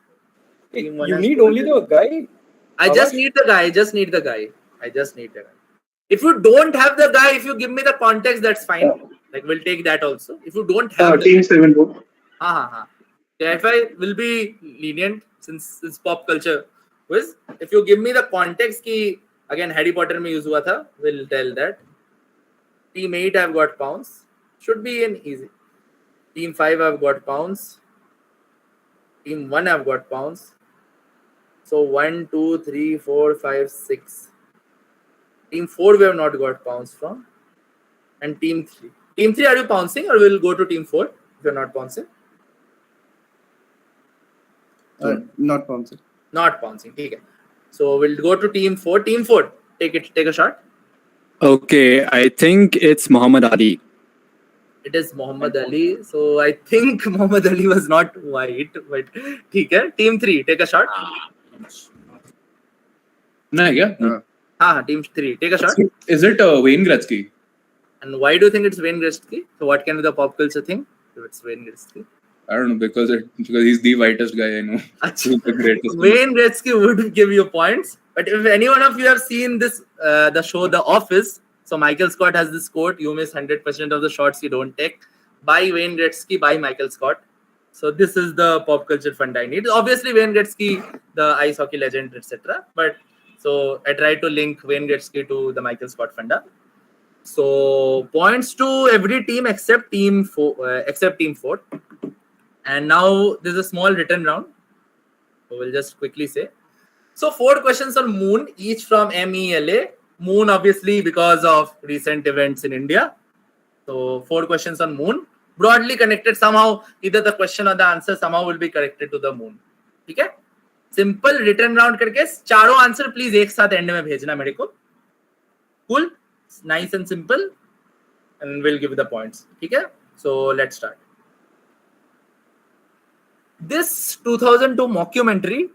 Team 1 you need only the guy? I just need the guy. If you don't have the guy, if you give me the context, that's fine. Like we'll take that also. If you don't have Team 7 vote. KFI will be lenient since it's pop culture quiz. If you give me the context ki again Harry Potter mein use hua tha, we'll tell that. Team 8 have got pounds. Should be an easy. Team 5 have got pounds. Team 1 have got pounds. So 1, 2, 3, 4, 5, 6. Team 4 we have not got pounds from. And team 3. Team 3, are you pouncing or we'll go to team 4 if you're not pouncing? Not pouncing. Not pouncing. Okay. So we'll go to team 4. Team 4, take a shot. Okay, I think it's Muhammad Ali. It is Muhammad Ali. So I think Muhammad Ali was not white, but okay. Team 3, take a shot. Team 3, take a shot. Is it Wayne Gretzky? And why do you think it's Wayne Gretzky? So what can be the pop culture thing if it's Wayne Gretzky? I don't know, because he's the whitest guy I know. He's the greatest. Wayne Gretzky would give you points. But if any one of you have seen this, the show The Office, so Michael Scott has this quote, you miss 100% of the shots you don't take, by Wayne Gretzky, by Michael Scott. So this is the pop culture fund I need. Obviously Wayne Gretzky, the ice hockey legend, etc. But so I tried to link Wayne Gretzky to the Michael Scott funda. So points to every team except team 4. And now there's a small written round. So we'll just quickly say. So 4 questions on Moon, each from M.E.L.A. Moon, obviously, because of recent events in India. So 4 questions on Moon, broadly connected somehow. Either the question or the answer somehow will be connected to the Moon. Okay? Simple return round करके चारों answer please एक साथ and में भेजना मेरे को. Cool, nice and simple, and we'll give the points. Okay, so let's start. This 2002 mockumentary,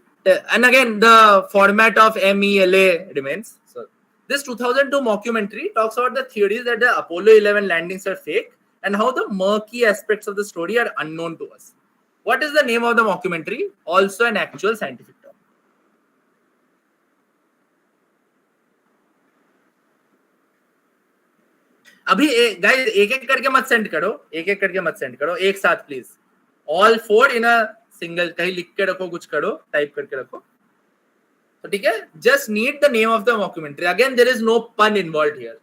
and again the format of M.E.L.A. remains. So this 2002 mockumentary talks about the theories that the Apollo 11 landings are fake and how the murky aspects of the story are unknown to us. What is the name of the mockumentary? Also an actual scientific term. अभी guys एक एक करके मत send करो, एक साथ please. All 4 in a single. कहीं लिख के रखो, कुछ करो, टाइप करके रखो. तो ठीक है, just need the name of the mockumentary. Again there is no pun involved here.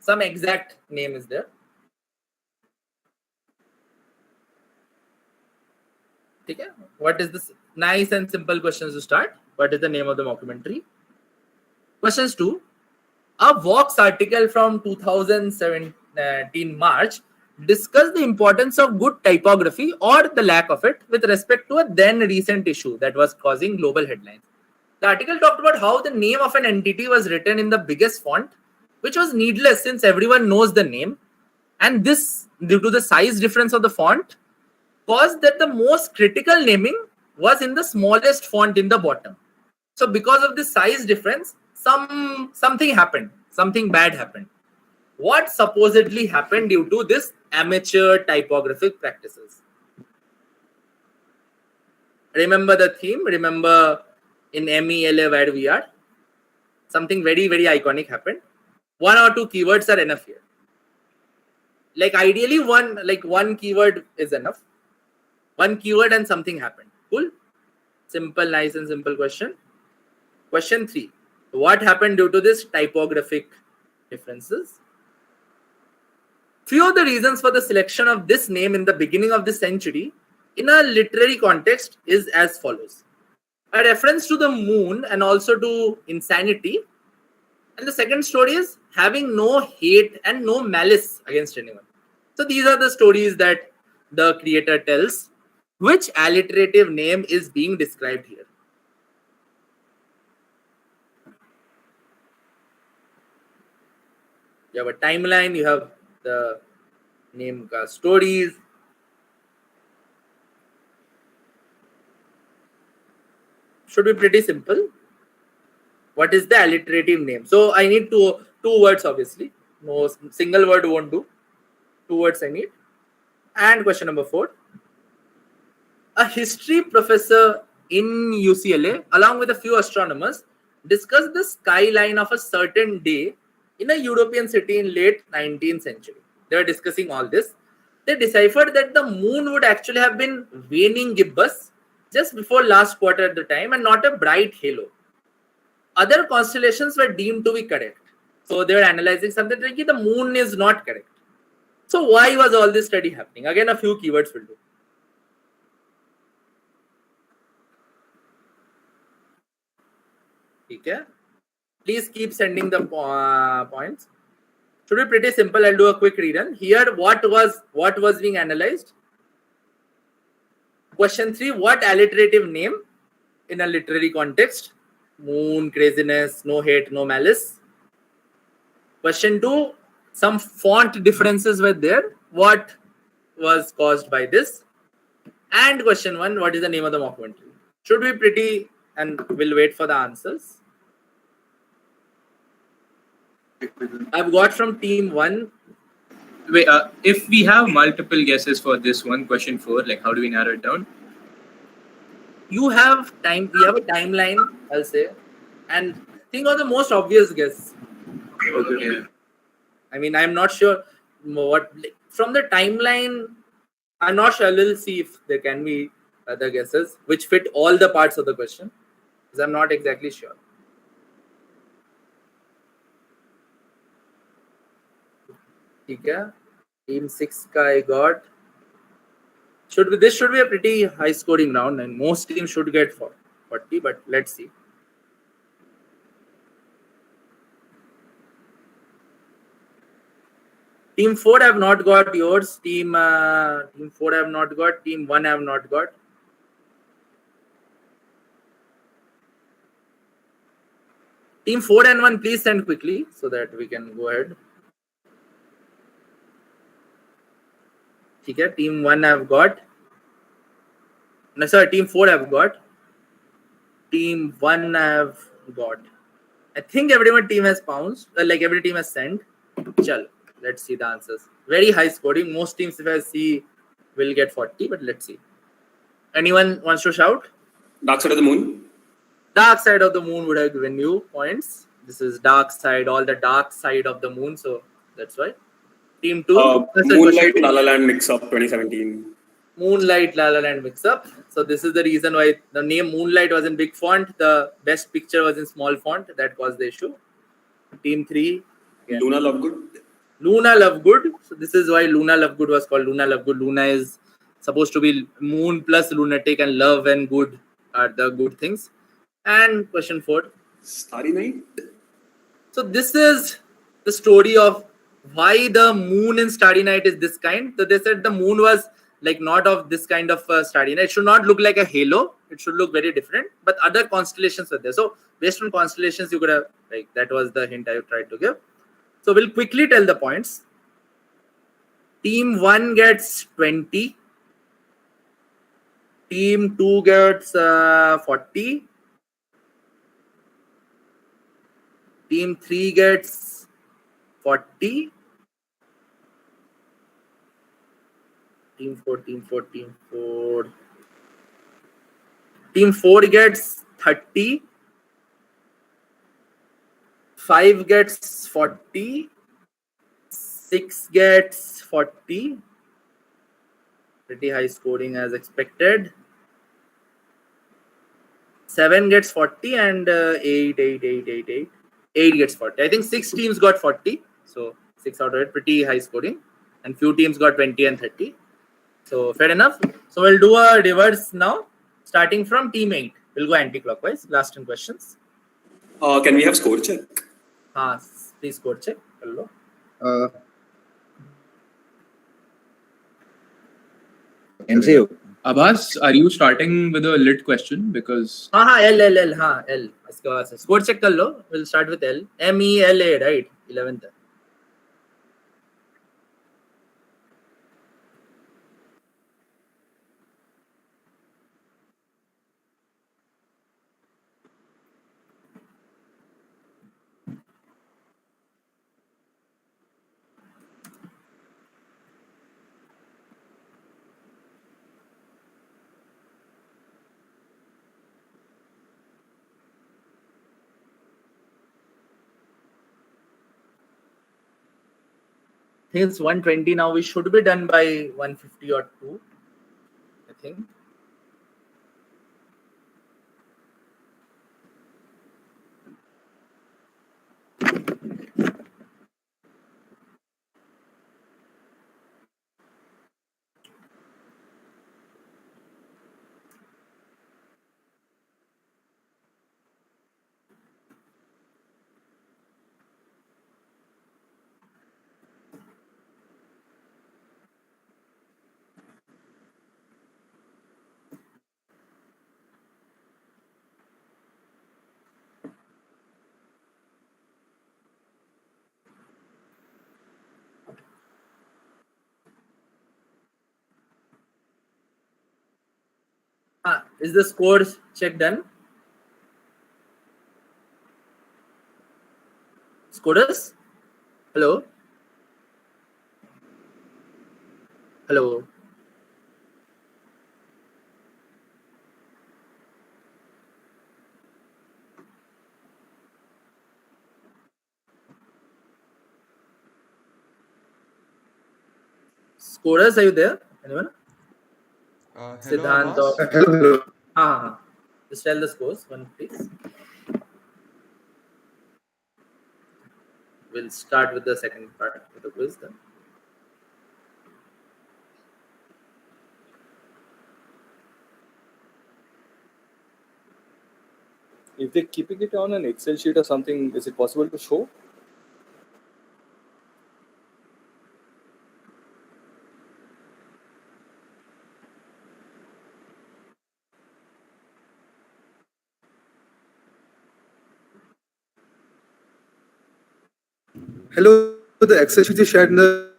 some exact name is there. ठीक है, what is this? Nice and simple questions to start. What is the name of the mockumentary? Questions 2. A Vox article from 2017 March discussed the importance of good typography or the lack of it with respect to a then recent issue that was causing global headlines. The article talked about how the name of an entity was written in the biggest font, which was needless since everyone knows the name, and this, due to the size difference of the font, caused that the most critical naming was in the smallest font in the bottom. So because of this size difference, something happened. Something bad happened. What supposedly happened due to this amateur typographic practices? Remember the theme? Remember in M.E.L.A. where we are? Something very, very iconic happened. 1 or 2 keywords are enough here. Like ideally one keyword is enough. 1 keyword and something happened. Cool? Simple, nice and simple question. Question 3. What happened due to this typographic differences? Few of the reasons for the selection of this name in the beginning of this century in a literary context is as follows. A reference to the moon and also to insanity. And the second story is having no hate and no malice against anyone. So these are the stories that the creator tells. Which alliterative name is being described here? You have a timeline, you have the name ka stories. Should be pretty simple. What is the alliterative name? So I need two words, obviously. No single word won't do. 2 words I need. And question number 4. A history professor in UCLA, along with a few astronomers, discussed the skyline of a certain day in a European city in late 19th century. They were discussing all this. They deciphered that the moon would actually have been waning gibbous just before last quarter at the time and not a bright halo. Other constellations were deemed to be correct. So they were analyzing something like the moon is not correct. So why was all this study happening? Again, a few keywords will do. Okay. Please keep sending the points. Should be pretty simple. I'll do a quick rerun. Here, what was being analyzed? Question 3, what alliterative name in a literary context? Moon, craziness, no hate, no malice. Question 2, some font differences were there. What was caused by this? And question 1, what is the name of the mockumentary? Should be pretty, and we'll wait for the answers. I've got from team 1. Wait, if we have multiple guesses for this one, question 4, like how do we narrow it down? You have time. We have a timeline, I'll say, and think of the most obvious guess. Okay. I mean, I'm not sure what from the timeline. I'm not sure. We'll see if there can be other guesses which fit all the parts of the question, because I'm not exactly sure. Okay. Team 6 ka I got. This should be a pretty high scoring round, and most teams should get 40, but let's see. Team 4 I have not got yours. Team 4 I have not got. Team 1 I have not got. Team 4 and 1, please send quickly so that we can go ahead. Okay, team 1 I've got. No, sorry, team 4 I've got. Team 1 I've got. I think every team has pounced. Like every team has sent. Chal, let's see the answers. Very high scoring. Most teams, if I see, will get 40, but let's see. Anyone wants to shout? Dark Side of the Moon. Dark Side of the Moon would have given you points. This is Dark Side, all the dark side of the moon. So that's why. Team 2. Moonlight La La Land Mix Up 2017. Moonlight La La Land Mix Up. So this is the reason why the name Moonlight was in big font. The best picture was in small font. That caused the issue. Team 3. Again. Luna Lovegood. Luna Lovegood. So this is why Luna Lovegood was called Luna Lovegood. Luna is supposed to be moon plus lunatic, and love and good are the good things. And question 4. Starry Night. So this is the story of why the moon in Starry Night is this kind. So they said the moon was like not of this kind of Starry Night. It should not look like a halo. It should look very different. But other constellations were there. So based on constellations, you could have, like, that was the hint I tried to give. So we'll quickly tell the points. Team 1 gets 20. Team 2 gets 40. Team 3 gets 40. Team 4. Team 4 gets 30. 5 gets 40. 6 gets 40. Pretty high scoring as expected. 7 gets 40 and 8 gets 40. I think 6 teams got 40. So 6 out of it, pretty high scoring. And few teams got 20 and 30. So fair enough. So we'll do a reverse now. Starting from team 8. We'll go anti-clockwise. Last 10 questions. Can we have score check? Please score check. Hello. MCU. Aabhaas, are you starting with a lit question? Because L. Score check कर लो. We'll start with L. M.E.L.A, right? 11th. I think it's 120 now. We should be done by 150 or 2. I think. Is the score check done? Scorers? Hello? Hello? Scorers, are you there? Anyone? Siddhant or... Hello. Just tell the scores, one please. We'll start with the second part of the quiz then. If they're keeping it on an Excel sheet or something, is it possible to show? Hello, the Excel sheet is shared in the.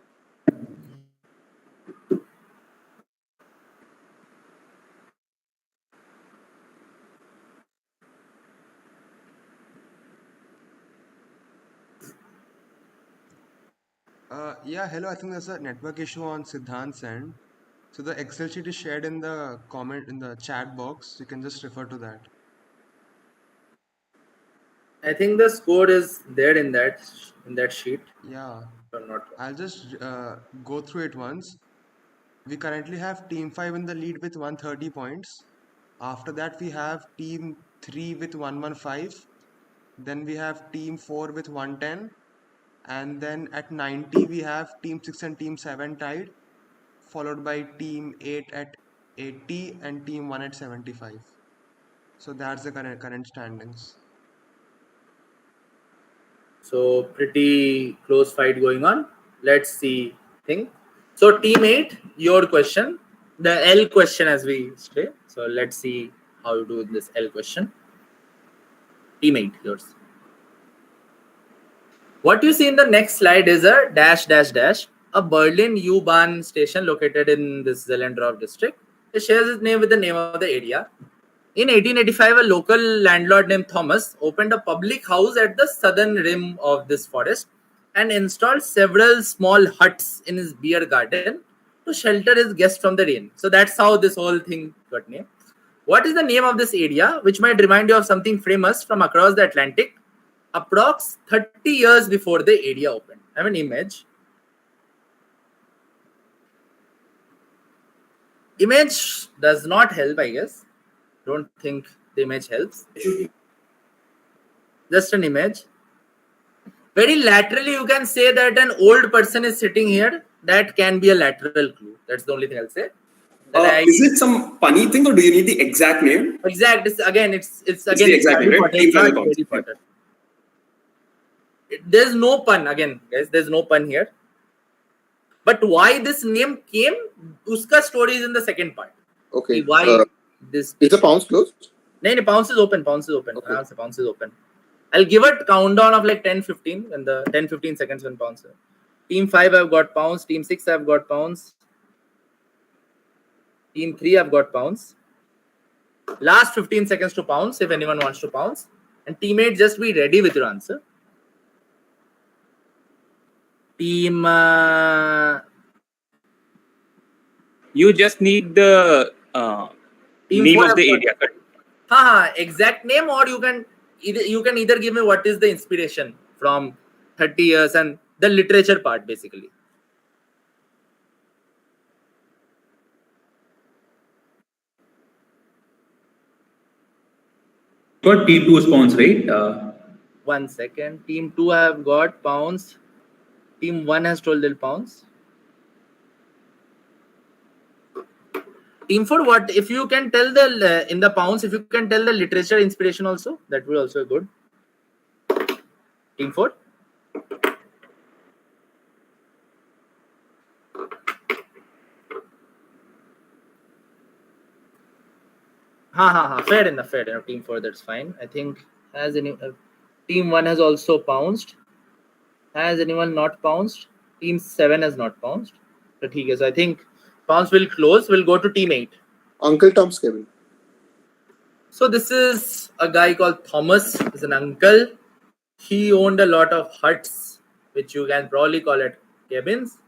Yeah, hello. I think there's a network issue on Siddhant's end. So the Excel sheet is shared in the comment in the chat box. You can just refer to that. I think the score is there in that sheet. Yeah. Or not. I'll just go through it once. We currently have Team 5 in the lead with 130 points. After that, we have Team 3 with 115. Then we have Team 4 with 110. And then at 90, we have Team 6 and Team 7 tied, followed by Team 8 at 80 and Team 1 at 75. So that's the current standings. So pretty close fight going on. Let's see thing. So team 8, your question, the L question as we say. So let's see how you do in this L question. Team 8, yours. What you see in the next slide is a dash dash dash, a Berlin U-Bahn station located in this Zellendorf district. It shares its name with the name of the area. In 1885, a local landlord named Thomas opened a public house at the southern rim of this forest and installed several small huts in his beer garden to shelter his guests from the rain. So that's how this whole thing got named. What is the name of this area, which might remind you of something famous from across the Atlantic? Approx 30 years before the area opened. I have an image. Image does not help, I guess. Don't think the image helps. Just an image. Very laterally, you can say that an old person is sitting here. That can be a lateral clue. That's the only thing I'll say. Is it some funny thing, or do you need the exact name? Exact. It's again the exact name, right? Team It's not Harry Potter. There's no pun again, guys. There's no pun here. But why this name came? Uska story is in the second part. Okay. Why this? Is the pounce closed? No, pounce is open. Pounce is open. Okay. Pounce is open. I'll give a countdown of like 10-15 and the 10-15 seconds when pounce. Team 5 I've got pounce. Team 6 I've got pounce. Team 3 I've got pounce. Last 15 seconds to pounce if anyone wants to pounce. And teammate, just be ready with your answer. Team. You just need the name of the area. Exact name, or you can either give me what is the inspiration from 30 years and the literature part basically. Got Team 2's pounds, right? 1 second. Team 2 have got pounds. Team 1 has told they'll pounds. Team 4, what if you can tell the in the pounds, if you can tell the literature inspiration also, that will also be good. Team 4. Fair enough. Team 4, that's fine. I think has any Team 1 has also pounced. Has anyone not pounced? Team 7 has not pounced. But so I think pounce will close. We'll go to Team 8. Uncle Tom's Cabin. So this is a guy called Thomas. He's an uncle. He owned a lot of huts, which you can probably call it cabins.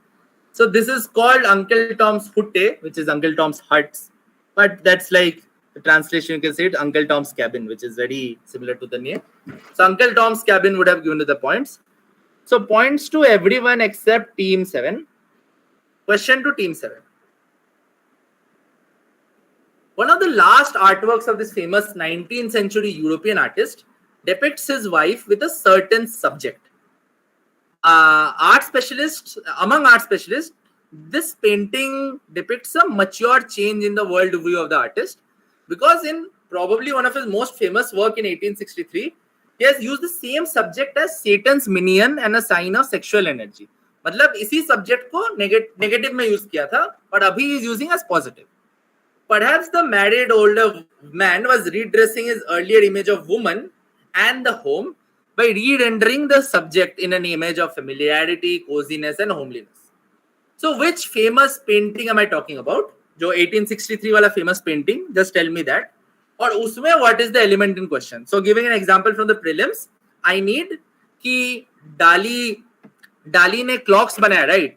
So this is called Uncle Tom's Hutte, which is Uncle Tom's huts. But that's like the translation, you can say it Uncle Tom's Cabin, which is very similar to the name. So Uncle Tom's Cabin would have given you the points. So points to everyone except Team 7. Question to Team 7. One of the last artworks of this famous 19th century European artist depicts his wife with a certain subject. Among art specialists, this painting depicts a mature change in the worldview of the artist, because in probably one of his most famous work in 1863, he has used the same subject as Satan's minion and a sign of sexual energy. मतलब इसी subject को negative में use किया था, but अभी he is using as positive. Perhaps the married older man was redressing his earlier image of woman and the home by re-rendering the subject in an image of familiarity, coziness, and homeliness. So, which famous painting am I talking about? जो 1863 वाला famous painting, just tell me that. और उसमें what is the element in question? So, giving an example from the prelims, I need कि डाली ने clocks बनाया, right?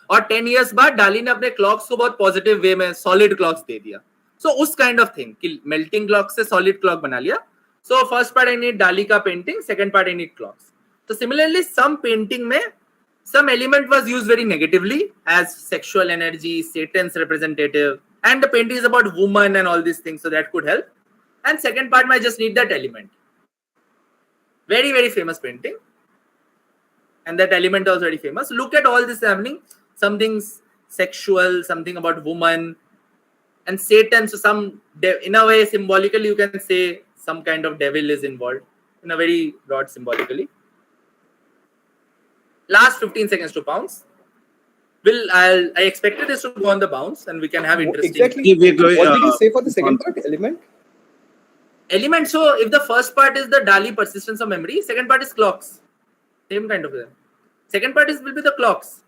और 10 years बाद डाली ने अपने clocks को बहुत positive way में solid clocks दे दिया. So, उस kind of thing कि melting clock से solid clock बना लिया. So, first part I need डाली का painting, second part I need clocks. So, similarly, some painting में some element was used very negatively as sexual energy, Satan's representative, and the painting is about woman and all these things, so that could help. And second part might just need that element. Very, very famous painting. And that element also very famous. Look at all this happening. Something sexual, something about woman, and Satan. So some, in a way, symbolically, you can say some kind of devil is involved in a very broad symbolically. Last 15 seconds to bounce. I expected this to go on the bounce, and we can have interesting. Exactly. What did you say for the second part? Element. Element. So if the first part is the Dali persistence of memory, second part is clocks. Same kind of thing. Second part will be the clocks.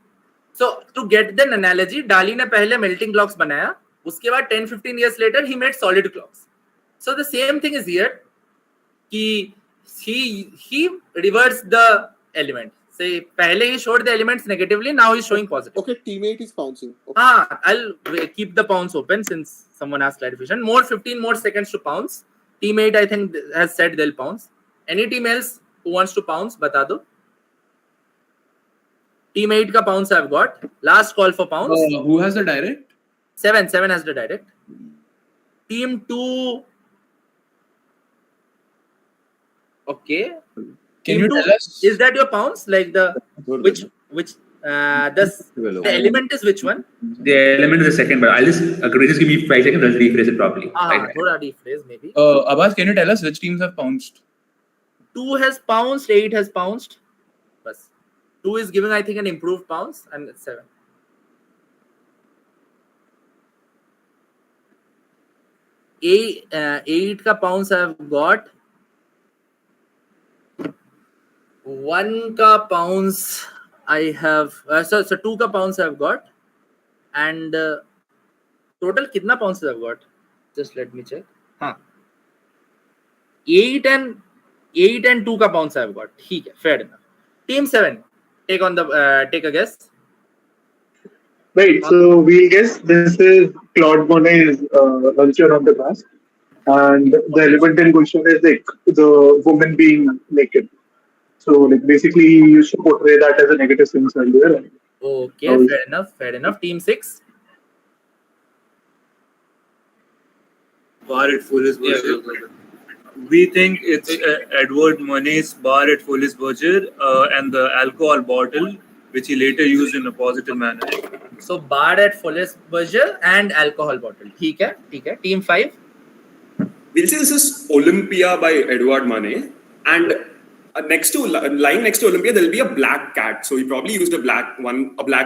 So to get the analogy, Dali ने पहले melting clocks बनाया. उसके बाद 10-15 years later he made solid clocks. So the same thing is here. He reversed the element. Say पहले he showed the elements negatively. Now he's showing positive. Okay, teammate is bouncing. Okay. I'll keep the pounce open since someone asked clarification. 15 more seconds to pounce. Teammate I think has said they'll pounce. Any team else who wants to pounce, बता दो. Teammate का pounce I've got. Last call for pounce. Who has the direct? 7 has the direct. Team 2. Okay. Can you tell us? Is that your pounce? Like the which the element is which one? The element is the second, but I'll just agree. Just give me 5 seconds. I'll rephrase it properly. Thoda rephrase maybe. Aabhaas, can you tell us which teams have pounced? 2 has pounced, 8 has pounced. Bas. 2 is giving, I think, an improved pounce, and 7. Eight ka pounce I've got. 1 ka pounce I have. So 2 ka pounce I've got, and total kitna pounces I've got? Just let me check. 8 and 2 ka pounce I've got. ठीक है, fair enough. Team 7, take a guess. Right, so we'll guess this is Claude Monet's Vulture on the Mask, and the element in question is like the woman being naked. So like basically he used to portray that as a negative sense earlier. Okay, fair enough. Team 6. Bar at Fullisburger. We think it's Edward Monet's bar at Fullisburger and the alcohol bottle, which he later used in a positive manner. So bar at Fullisburger and alcohol bottle. ठीक है. Team 5. We'll say this is Olympia by Edward Manet, and next to Olympia there'll be a black cat. So he probably used a black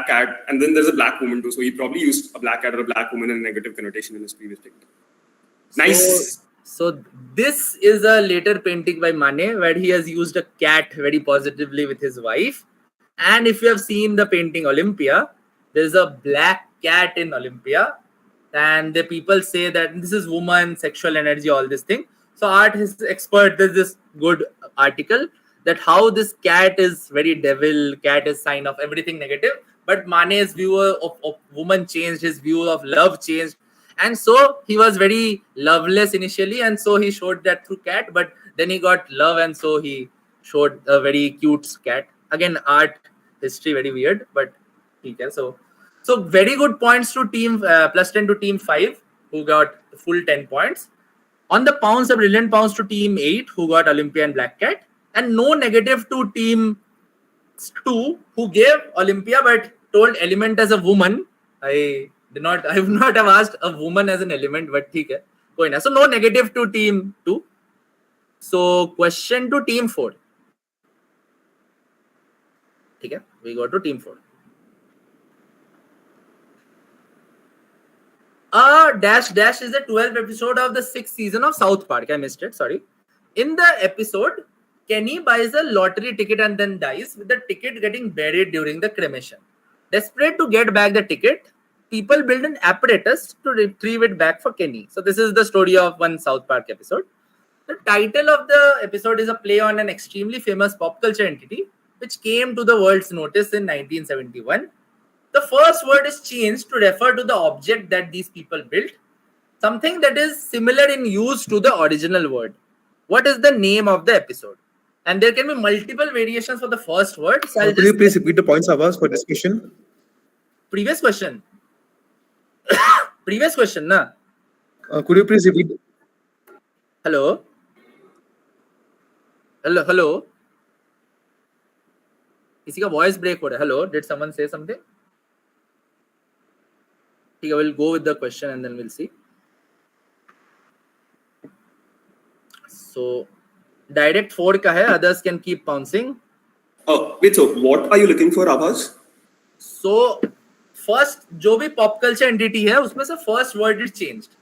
cat, and then there's a black woman too. So he probably used a black cat or a black woman in a negative connotation in his previous picture. Nice. So this is a later painting by Manet where he has used a cat very positively with his wife. And if you have seen the painting Olympia, there's a black cat in Olympia, and the people say that this is woman, sexual energy, all this thing. So art is expert. There's this good article that how this cat is very devil, cat is sign of everything negative. But Manet's view of woman changed, his view of love changed. And so he was very loveless initially, and so he showed that through cat, but then he got love, and so he showed a very cute cat. Again, art history very weird, but okay. So very good points to team plus 10 to team 5 who got full 10 points. On the pounds, a brilliant pounds to team 8 who got Olympia and Black Cat, and no negative to team 2 who gave Olympia but told element as a woman. I would not have asked a woman as an element, but theek hai, koi na. So no negative to team 2. So question to team 4. Okay, we go to team 4. Dash is the 12th episode of the 6th season of South Park. I missed it, sorry. In the episode, Kenny buys a lottery ticket and then dies, with the ticket getting buried during the cremation. Desperate to get back the ticket, people build an apparatus to retrieve it back for Kenny. So this is the story of one South Park episode. The title of the episode is a play on an extremely famous pop culture entity which came to the world's notice in 1971. The first word is changed to refer to the object that these people built, something that is similar in use to the original word. What is the name of the episode? And there can be multiple variations for the first word. So I'll Could you just please repeat the points, Aabhaas, for this question? previous question. Previous question, na? Could you please repeat? Hello? Hello? किसी का voice break हो रहा है. Hello? Did someone say something? Okay, we'll go with the question and then we'll see. So, direct 4 का है. Others can keep bouncing. Oh, wait, so what are you looking for, Aabhaas? So, first, जो भी pop culture entity है, उसमें से first word is changed.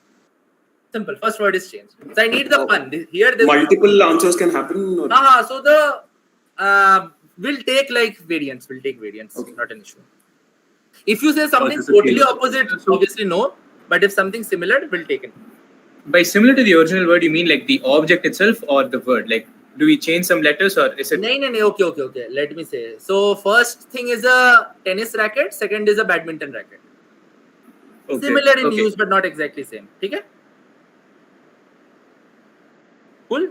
Simple. First word is changed. So I need the pun. Here, multiple answers can happen. Or... So the we'll take like variants. We'll take variants. Okay. Not an issue. If you say something totally opposite, obviously no. But if something similar, we'll take it. By similar to the original word, you mean like the object itself or the word? Like, do we change some letters or is it? No. Okay. Let me say. So first thing is a tennis racket. Second is a badminton racket. Okay. Similar in use, but not exactly same. Okay. Cool.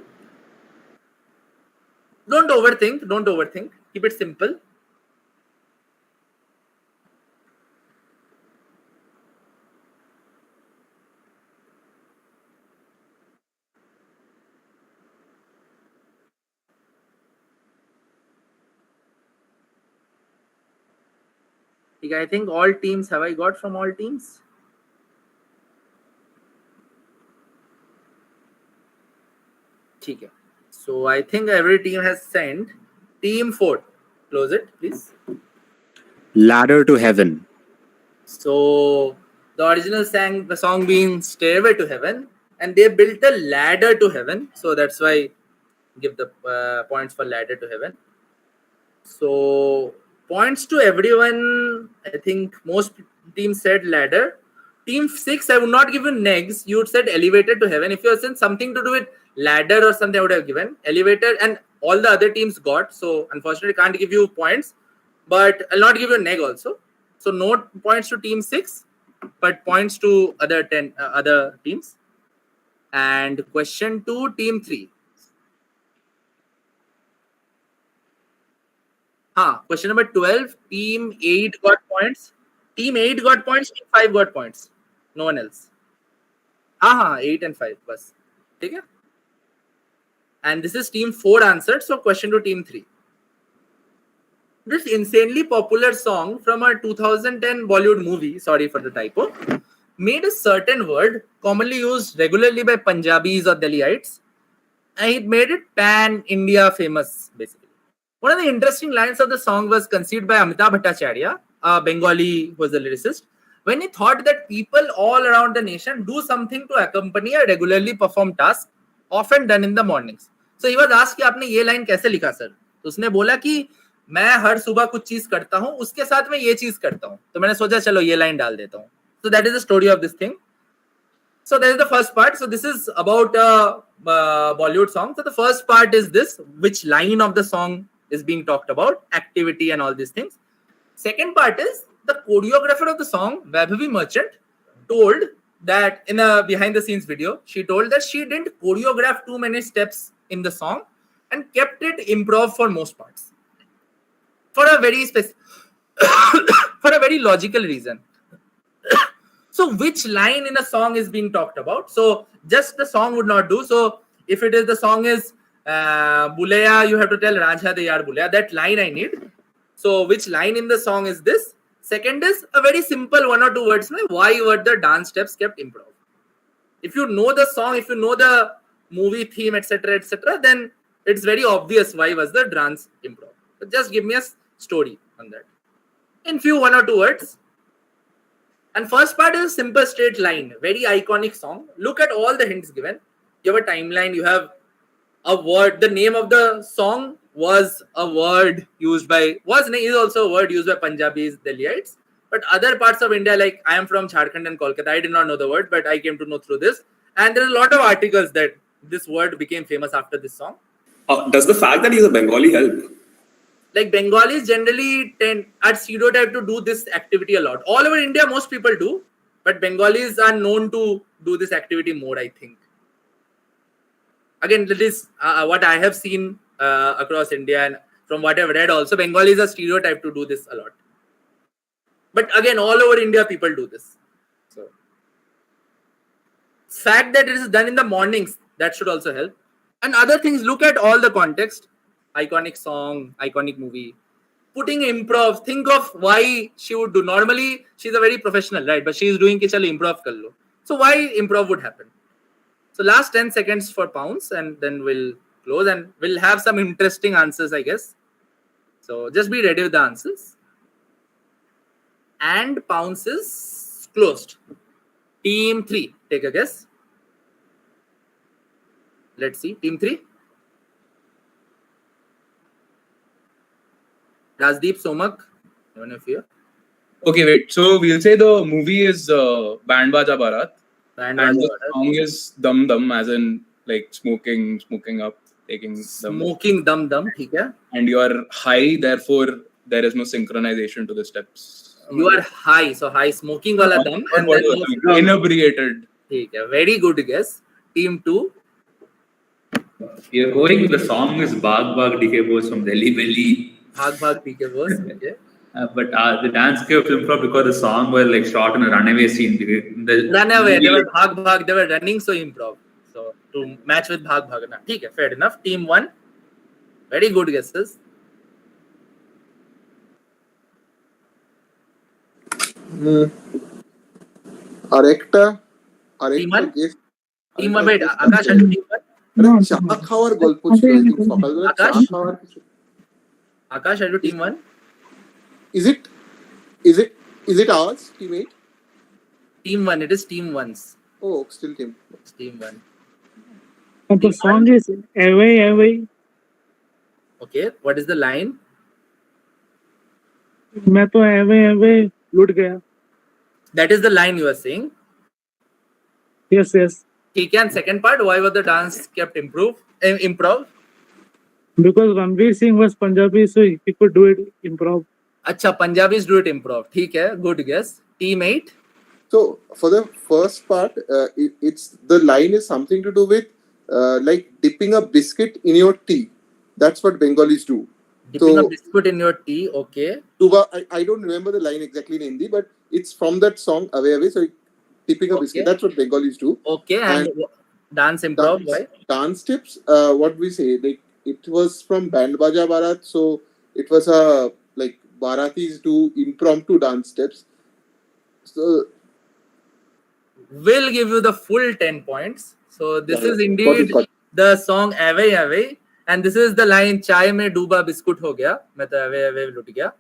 Don't overthink. Keep it simple. I think all teams, have I got from all teams? Okay. So I think every team has sent. Team 4. Close it, please. Ladder to Heaven. So the original song being Stairway to Heaven, and they built a ladder to heaven. So that's why give the points for ladder to heaven. So points to everyone. I think most teams said ladder. Team 6, I would not give you negs. You would said elevator to heaven. If you had said something to do with ladder or something, I would have given elevator, and all the other teams got. So unfortunately, can't give you points, but I'll not give you a neg also. So no points to team 6, but points to other 10 other teams. And question 2, team 3. Question number 12. Team 8 got points. Team 8 got points. Team 5 got points. No one else. 8 and 5 bas. Okay? And this is team 4 answered. So question to team 3. This insanely popular song from a 2010 Bollywood movie, sorry for the typo, made a certain word commonly used regularly by Punjabis or Delhiites, and it made it pan-India famous, basically. One of the interesting lines of the song was conceived by Amitabh Bhattacharya, a Bengali who was the lyricist, when he thought that people all around the nation do something to accompany a regularly performed task, often done in the mornings. So he was asked कि आपने ये line कैसे लिखा sir? तो उसने बोला कि मैं हर सुबह कुछ चीज करता हूँ, उसके साथ मैं ये चीज करता हूँ. तो मैंने सोचा चलो ये line डाल देता हूँ. So that is the story of this thing. So that is the first part. So this is about a Bollywood song. So the first part is this, which line of the song is being talked about, activity and all these things. Second part is the choreographer of the song, Vaibhavi Merchant, told that in a behind the scenes video, she told that she didn't choreograph too many steps in the song and kept it improv for most parts. For a very for a very logical reason. So which line in a song is being talked about? So just the song would not do. So if it is the song is Bulaya, you have to tell Rajha de Yaar Bulaya. That line I need. So which line in the song is this? Second is a very simple 1 or 2 words. Why were the dance steps kept improv? If you know the song, if you know the movie theme, etc., then it's very obvious why was the dance improv. But just give me a story on that. In few 1 or 2 words. And first part is a simple straight line. Very iconic song. Look at all the hints given. You have a timeline. You have a word. The name of the song was a word used by is also a word used by Punjabis, Delhiites. But other parts of India, like I am from Jharkhand and Kolkata, I did not know the word, but I came to know through this. And there are a lot of articles that this word became famous after this song. Does the fact that he's a Bengali help? Like Bengalis generally are stereotyped to do this activity a lot. All over India, most people do, but Bengalis are known to do this activity more, I think. Again, that is what I have seen across India, and from what I've read also, Bengalis are stereotyped to do this a lot. But again, all over India, people do this. So, fact that it is done in the mornings, that should also help. And other things, look at all the context. Iconic song, iconic movie. Putting improv, think of why she would do. Normally, she's a very professional, right? But she's doing ki chalo improv kar lo. So why improv would happen? So last 10 seconds for pounds, and then we'll close, and we'll have some interesting answers, I guess. So just be ready with the answers. And pounds is closed. Team 3, take a guess. Let's see. Team 3. Rajdeep, Somak, anyone of you? Okay, wait. So we'll say the movie is Band Baja Barat. And the song is Dum Dum, as in like smoking up, taking Smoking Dum Dum, ठीक है? And you are high, therefore there is no synchronization to the steps. You are high, so high smoking wala dum, and then inebriated. ठीक है, very good guess. Team 2. You're going with the song is Bhag Bhag DK Boss from Delhi Belly. Bhag Bhag DK Boss, okay. But the dance came from improv because the song was like shot in a runaway scene. Runaway, they were Bhag Bhag, they were running, so improv. So to match with Bhag Bhag, ठीक है, fair enough. Team 1, very good guesses. Arekta Team 1? guess. Team 1, wait, Akash, are you team 1? চা খাওয়ার গল্প ছিল সকালবেলা চা খাওয়ার কিছু Akash, are you team 1? Is it ours, team 8? Team 1, it is team 1's. Oh, still team. It's team 1. And the song is Away, Away. Okay, what is the line? मैं तो Away, Away लुट गया. That is the line you are saying? Yes, yes. Okay, and second part, why was the dance kept improv? Because Ranveer Singh was Punjabi, so he could do it improv. Acha, Punjabis do it improv. ठीक है, good guess. Team 8. So for the first part, it's the line is something to do with like dipping a biscuit in your tea. That's what Bengalis do. Dipping a biscuit in your tea, okay. I don't remember the line exactly in Hindi, but it's from that song Away Away. So dipping a biscuit, that's what Bengalis do. Okay, and dance improv, why? Dance tips, what we say, like it was from Band Baja Barat, so it was a like Baratis do impromptu dance steps. So we'll give you the full 10 points. So this is indeed the song Away Away, and this is the line Chai mein dooba biscuit ho gaya, main to away away lut gaya.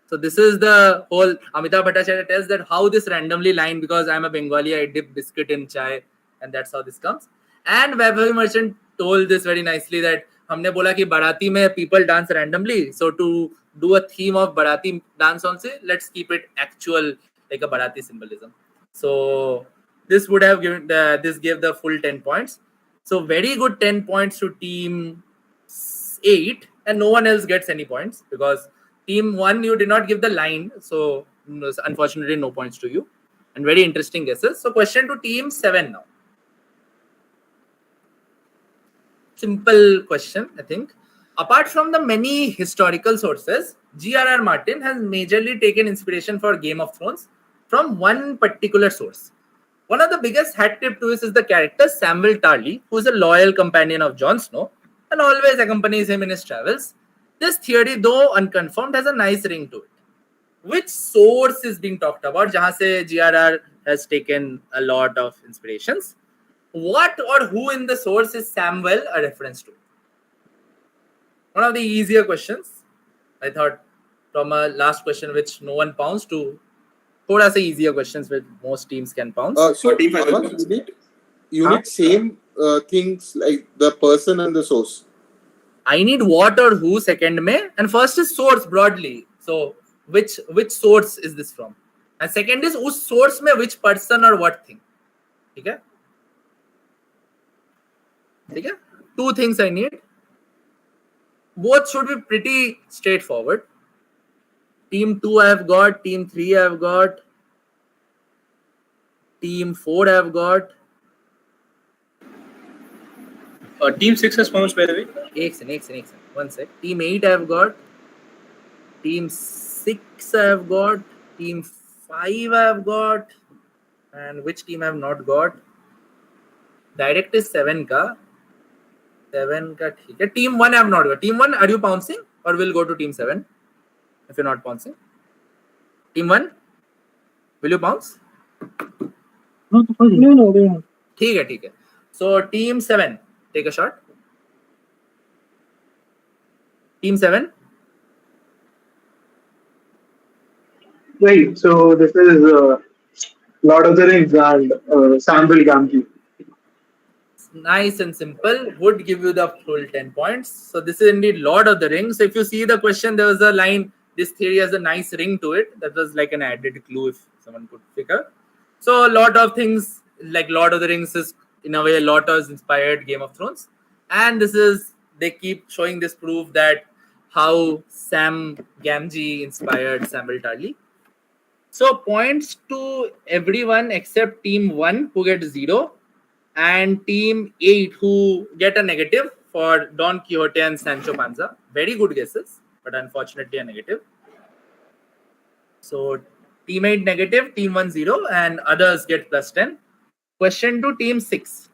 So this is the whole Amitabh Bhattacharya tells that how this randomly line, because I'm a Bengali, I dip biscuit in chai, and that's how this comes. And Vaibhavi Merchant told this very nicely that हमने बोला कि Bharati में people dance randomly, so to do a theme of Bharati dance on say, let's keep it actual like a Bharati symbolism. So this would have given this gave the full 10 points. So very good 10 points to team 8, and no one else gets any points because team 1 you did not give the line, so unfortunately no points to you. And very interesting guesses. So question to team 7 now. Simple question, I think. Apart from the many historical sources, G.R.R. Martin has majorly taken inspiration for Game of Thrones from one particular source. One of the biggest hat tip to this is the character Samuel Tarly, who is a loyal companion of Jon Snow and always accompanies him in his travels. This theory, though unconfirmed, has a nice ring to it. Which source is being talked about? Jahan se G.R.R. has taken a lot of inspirations. What or who in the source is Samuel a reference to? One of the easier questions. I thought from a last question which no one pounds to thoda sa easier questions which most teams can pounce. So team 5. You need same things like the person and the source. I need what or who second में, and first is source broadly. So which source is this from? And second is उस source में which person or what thing. ठीक है? ठीक है? Two things I need. Both should be pretty straightforward. Team 2 I have got, team 3 I have got, team 4 I have got. Team 6 has bounced, by the way. एक second. One sec. Team 8 I have got. Team 6 I have got. Team 5 I have got. And which team I have not got? Direct is 7 ka. 7 ka ठीक है. Team 1 I have not got. Team 1, are you pouncing? Or will go to team 7? If you're not pouncing. Team 1? Will you bounce? No. ठीक है. So team 7, take a shot. Team 7. Right. So this is Lord of the Rings and Samuel Gamgee. Nice and simple. Would give you the full 10 points. So this is indeed Lord of the Rings. So if you see the question, there was a line, this theory has a nice ring to it. That was like an added clue if someone could figure. So a lot of things like Lord of the Rings is in a way a lot has inspired Game of Thrones. And this is, they keep showing this proof that how Sam Gamgee inspired Samuel Tarly. So points to everyone except team 1 who gets 0 and team 8 who get a negative for Don Quixote and Sancho Panza. Very good guesses, but unfortunately a negative. So team 8 negative, team 1 0 and others get plus 10. Question to team 6.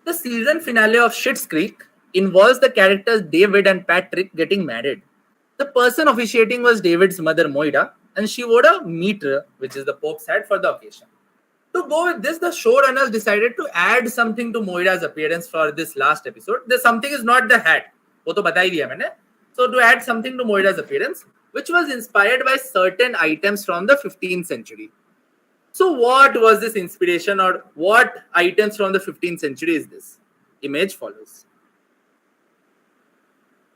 The season finale of Schitt's Creek involves the characters David and Patrick getting married. The person officiating was David's mother Moira, and she wore a mitre, which is the Pope's hat, for the occasion. To go with this, the showrunners decided to add something to Moira's appearance for this last episode. The something is not the hat. वो तो बता ही दिया मैंने. So to add something to Moira's appearance, which was inspired by certain items from the 15th century. So what was this inspiration or what items from the 15th century is this? Image follows.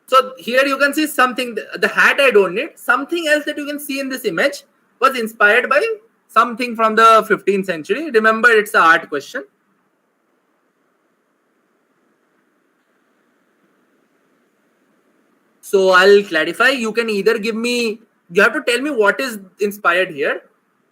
So here you can see something, the hat I don't need. Something else that you can see in this image was inspired by something from the 15th century. Remember, it's an art question. So I'll clarify. You can either give me, you have to tell me what is inspired here.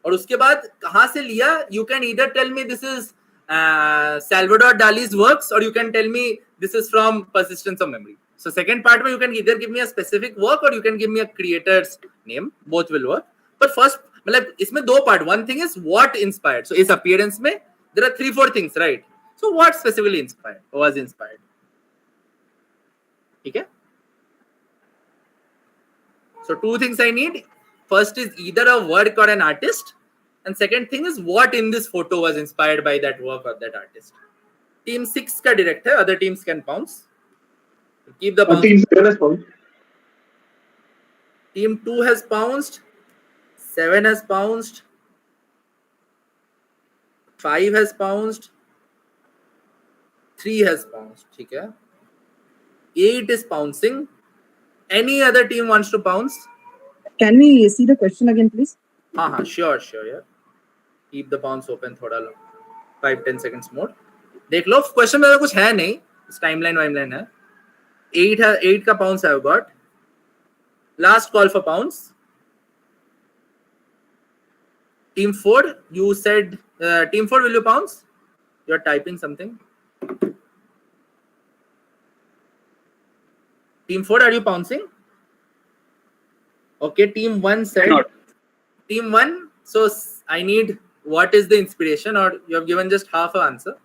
और उसके बाद कहाँ से लिया? You can either tell me this is Salvador Dali's works, or you can tell me this is from Persistence of Memory. So second part में you can either give me a specific work or you can give me a creator's name. Both will work. But first, मतलब इसमें दो part. One thing is what inspired. So इस appearance में there are 3-4 things, right? So what specifically inspired? Was inspired? ठीक है? So two things I need. First is either a work or an artist. And second thing is what in this photo was inspired by that work or that artist. Team 6 ka director, other teams can pounce. Keep the bounce. Team 7 has pounced. Team 2 has pounced. 7 has pounced. 5 has pounced. 3 has pounced. ठीक है? 8 is pouncing. Any other team wants to pounce? Can we see the question again, please? Sure, yeah. Keep the bounce open थोड़ा 5-10 seconds more. देख लो question में कुछ है नहीं. इस timeline है. 8 का pounce I've got. Last call for pounce. Team 4, you said team 4 will you pounce? You're typing something. Team 4, are you pouncing? Okay, team 1 said. Team 1, so I need what is the inspiration, or you have given just half an answer.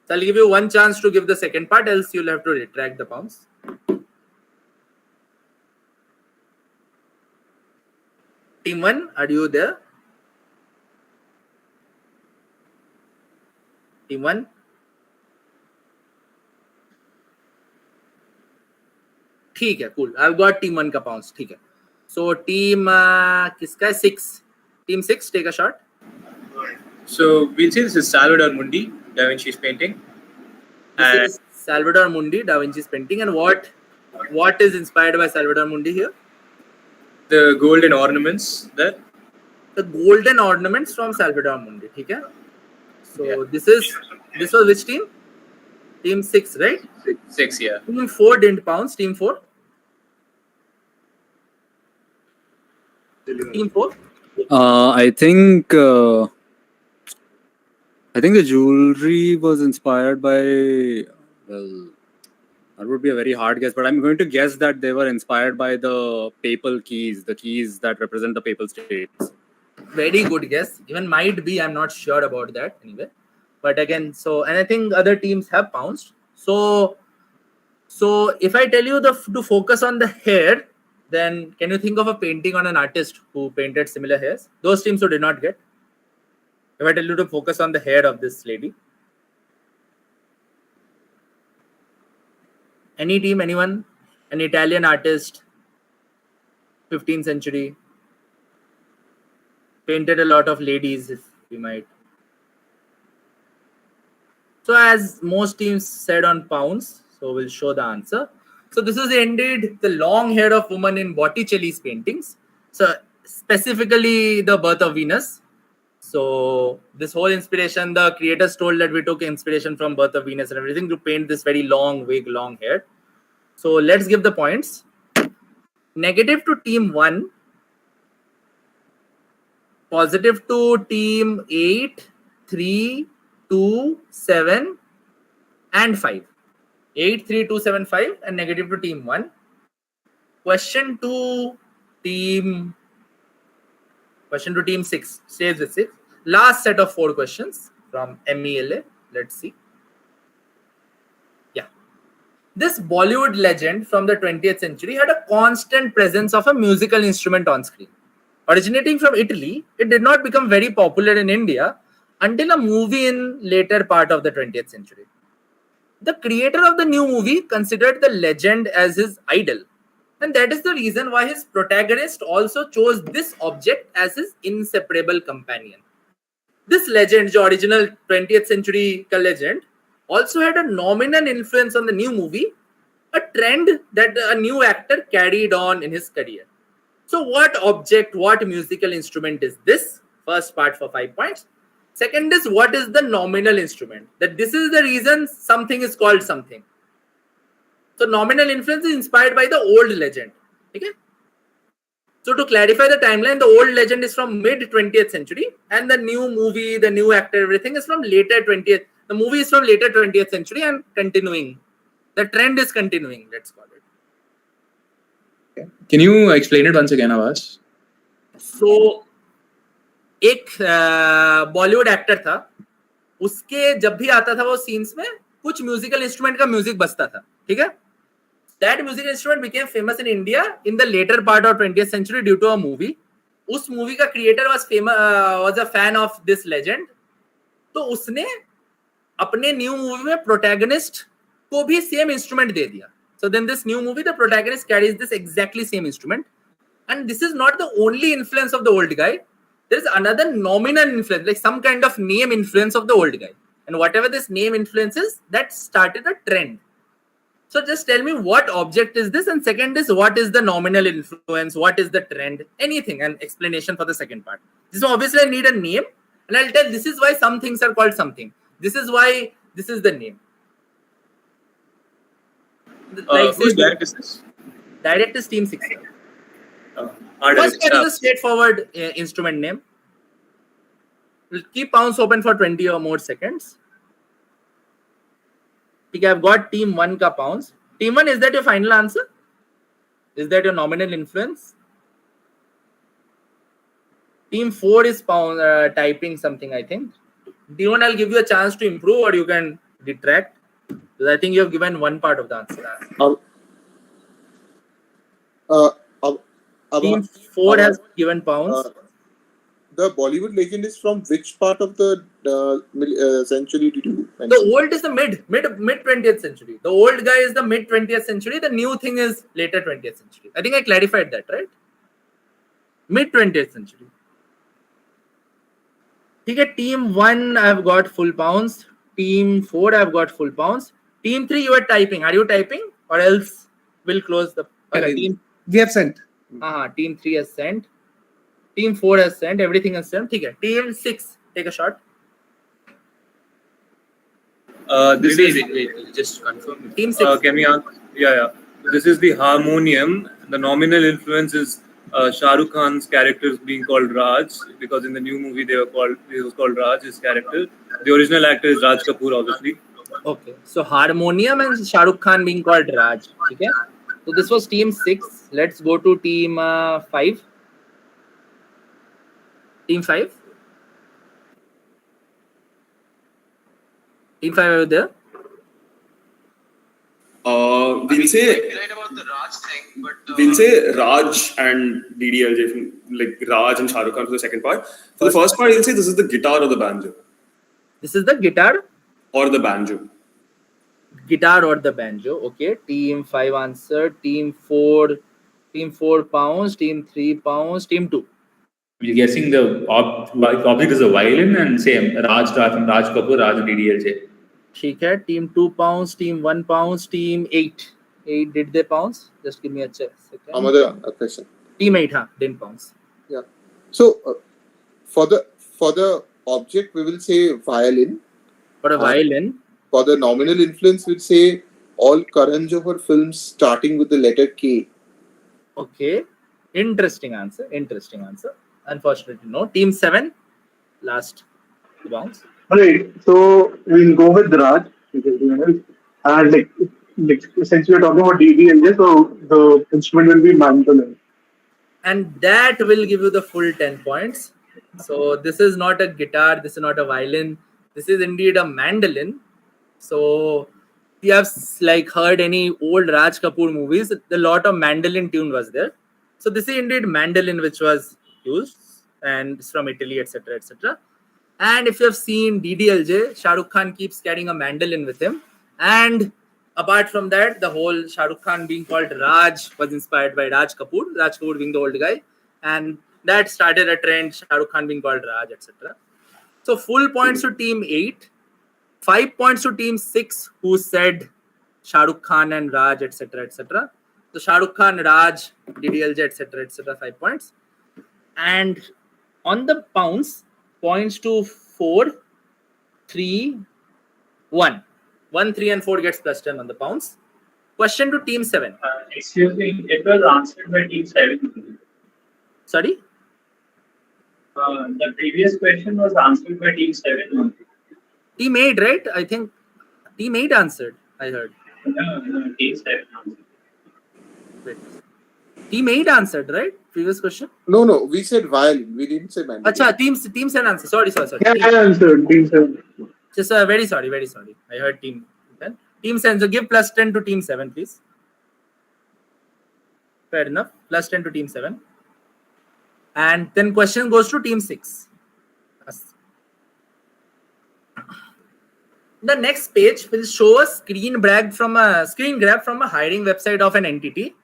So I'll give you one chance to give the second part, else you'll have to retract the pounce. Team 1, are you there? Team 1? ठीक है, cool. I've got team 1 का pounce. ठीक है. So team kiska hai? 6. Team 6, take a shot. So we'll say this is Salvador Mundi, Da Vinci's painting. This is Salvador Mundi, Da Vinci's painting. And what is inspired by Salvador Mundi here? The golden ornaments there. The golden ornaments from Salvador Mundi. Okay? So this was which team? Team 6, right? 6, yeah. Team 4 didn't pounce. Team 4? Team 4? I think the jewelry was inspired by, well, that would be a very hard guess, but I'm going to guess that they were inspired by the papal keys, the keys that represent the papal states. Very good guess. Even might be, I'm not sure about that anyway. But again, and I think other teams have pounced. So if I tell you to focus on the hair, then can you think of a painting on an artist who painted similar hairs? Those teams who did not get. If I tell you to focus on the hair of this lady. Any team, anyone? An Italian artist, 15th century. Painted a lot of ladies, if we might. So as most teams said on pounds, so we'll show the answer. So this is indeed the long hair of woman in Botticelli's paintings. So specifically the birth of Venus. So this whole inspiration, the creators told that we took inspiration from birth of Venus and everything to paint this very long wig, long hair. So let's give the points. Negative to team 1. Positive to team 8, 3, 2, 7 and 5. 8, 3, 2, 7, 5 and negative to team 1. Question to team 6. Saves with 6. Last set of 4 questions from M.E.L.A. Let's see. Yeah. This Bollywood legend from the 20th century had a constant presence of a musical instrument on screen. Originating from Italy, it did not become very popular in India until a movie in later part of the 20th century. The creator of the new movie considered the legend as his idol. And that is the reason why his protagonist also chose this object as his inseparable companion. This legend, the original 20th century legend, also had a nominal influence on the new movie, a trend that a new actor carried on in his career. So what object, what musical instrument is this? First part for 5 points. Second is what is the nominal instrument? That this is the reason something is called something. So nominal influence is inspired by the old legend. Okay. So to clarify the timeline, the old legend is from mid 20th century and the new movie, the new actor, everything is from later 20th. The movie is from later 20th century and continuing. The trend is continuing, let's call it. Can you explain it once again, Aabhaas? So, एक Bollywood actor था, उसके जब भी आता था वो scenes में कुछ म्यूजिकल इंस्ट्रूमेंट का म्यूजिक बजता था, ठीक है? That musical instrument became famous in India in the later part of 20th century due to a movie. उस मूवी का creator was a fan of this legend. तो उसने अपने न्यू मूवी में प्रोटैगनिस्ट को भी सेम इंस्ट्रूमेंट दे दिया. So then this new movie, the protagonist carries this exactly same instrument. And this is not the only influence of the old guy. There is another nominal influence, like some kind of name influence of the old guy. And whatever this name influence is, that started a trend. So just tell me what object is this? And second is what is the nominal influence? What is the trend? Anything, an explanation for the second part. So obviously I need a name. And I'll tell this is why some things are called something. This is why this is the name. Like Whose direct is this? Direct is Team 6. First part is a straightforward instrument name. We'll keep pounds open for 20 or more seconds. Okay, I've got Team 1 ka pounds. Team 1, is that your final answer? Is that your nominal influence? Team 4 is typing something, I think. Team 1, I'll give you a chance to improve or you can detract. Because I think you have given one part of the answer. Team 4 has given pounds. The Bollywood legend is from which part of the century did you mention? The old is the mid 20th century. The old guy is the mid 20th century. The new thing is later 20th century. I think I clarified that, right? Mid 20th century. ठीक है, team 1 I've got full pounds, team 4 I've got full pounds, team 3 you are typing. Are you typing or else we'll close the team? We have sent. Team 3 has sent, team 4 has sent, everything has sent. ठीक है, team 6 take a shot. This is wait, just confirm. Team 6. Can we answer? Yeah. This is the harmonium. The nominal influence is Shah Rukh Khan's characters being called Raj, because in the new movie he was called Raj, his character. The original actor is Raj Kapoor, obviously. Okay, so harmonium and Shah Rukh Khan being called Raj. Okay, so this was team 6. Let's go to team 5. Team 5. Team 5 over there. We'll say we'll say Raj and DDLJ, from, like Raj and Shah Rukh Khan for the second part. For the first part, we'll say this is the guitar or the banjo. This is the guitar or the banjo. Guitar or the banjo. Okay, team 5 answered. Team 4 pounds. Team 3 pounds. Team 2. We're guessing the object is a violin, and same Raj from Raj Kapoor, Raj and DDLJ. ठीक है, team 2 pounds, team 1 pounds, team 8 did they pounds? Just give me a second. Another question. Team 8 didn't pounds. Yeah. So for the object we will say violin. For a violin. For the nominal influence we'll say all Karan Johar films starting with the letter K. Okay, interesting answer. Unfortunately no. Team 7 last bounce. Alright, so we'll go with Raj. And like since we are talking about DDLJ, so the instrument will be mandolin. And that will give you the full 10 points. So this is not a guitar, this is not a violin, this is indeed a mandolin. So if you have like heard any old Raj Kapoor movies, a lot of mandolin tune was there. So this is indeed mandolin which was used, and it's from Italy, etc., etc. And if you have seen DDLJ, Shah Rukh Khan keeps carrying a mandolin with him. And apart from that, the whole Shah Rukh Khan being called Raj was inspired by Raj Kapoor being the old guy. And that started a trend, Shah Rukh Khan being called Raj, etc. So full points to team 8, 5 points to team 6, who said Shah Rukh Khan and Raj, etc., etc. So Shah Rukh Khan, Raj, DDLJ, etc., 5 points. And on the pounds, points to 4, 3, 1. 1, 3, and 4 gets plus 10 on the pounds. Question to team 7. Excuse me, it was answered by team 7. Sorry? The previous question was answered by team 7. Team 8, right? I think team 8 answered, I heard. No, team 7 answered. Wait. Team 8 answered, right? Previous question? No, we said violin. We didn't say mandolin. Acha, team 7 answered. Sorry. Yeah, I answered. Team 7. Just very sorry. I heard team 10. Team 7. So give plus 10 to team 7, please. Fair enough. Plus 10 to team 7. And then question goes to team 6. The next page will show a screen grab from a hiring website of an entity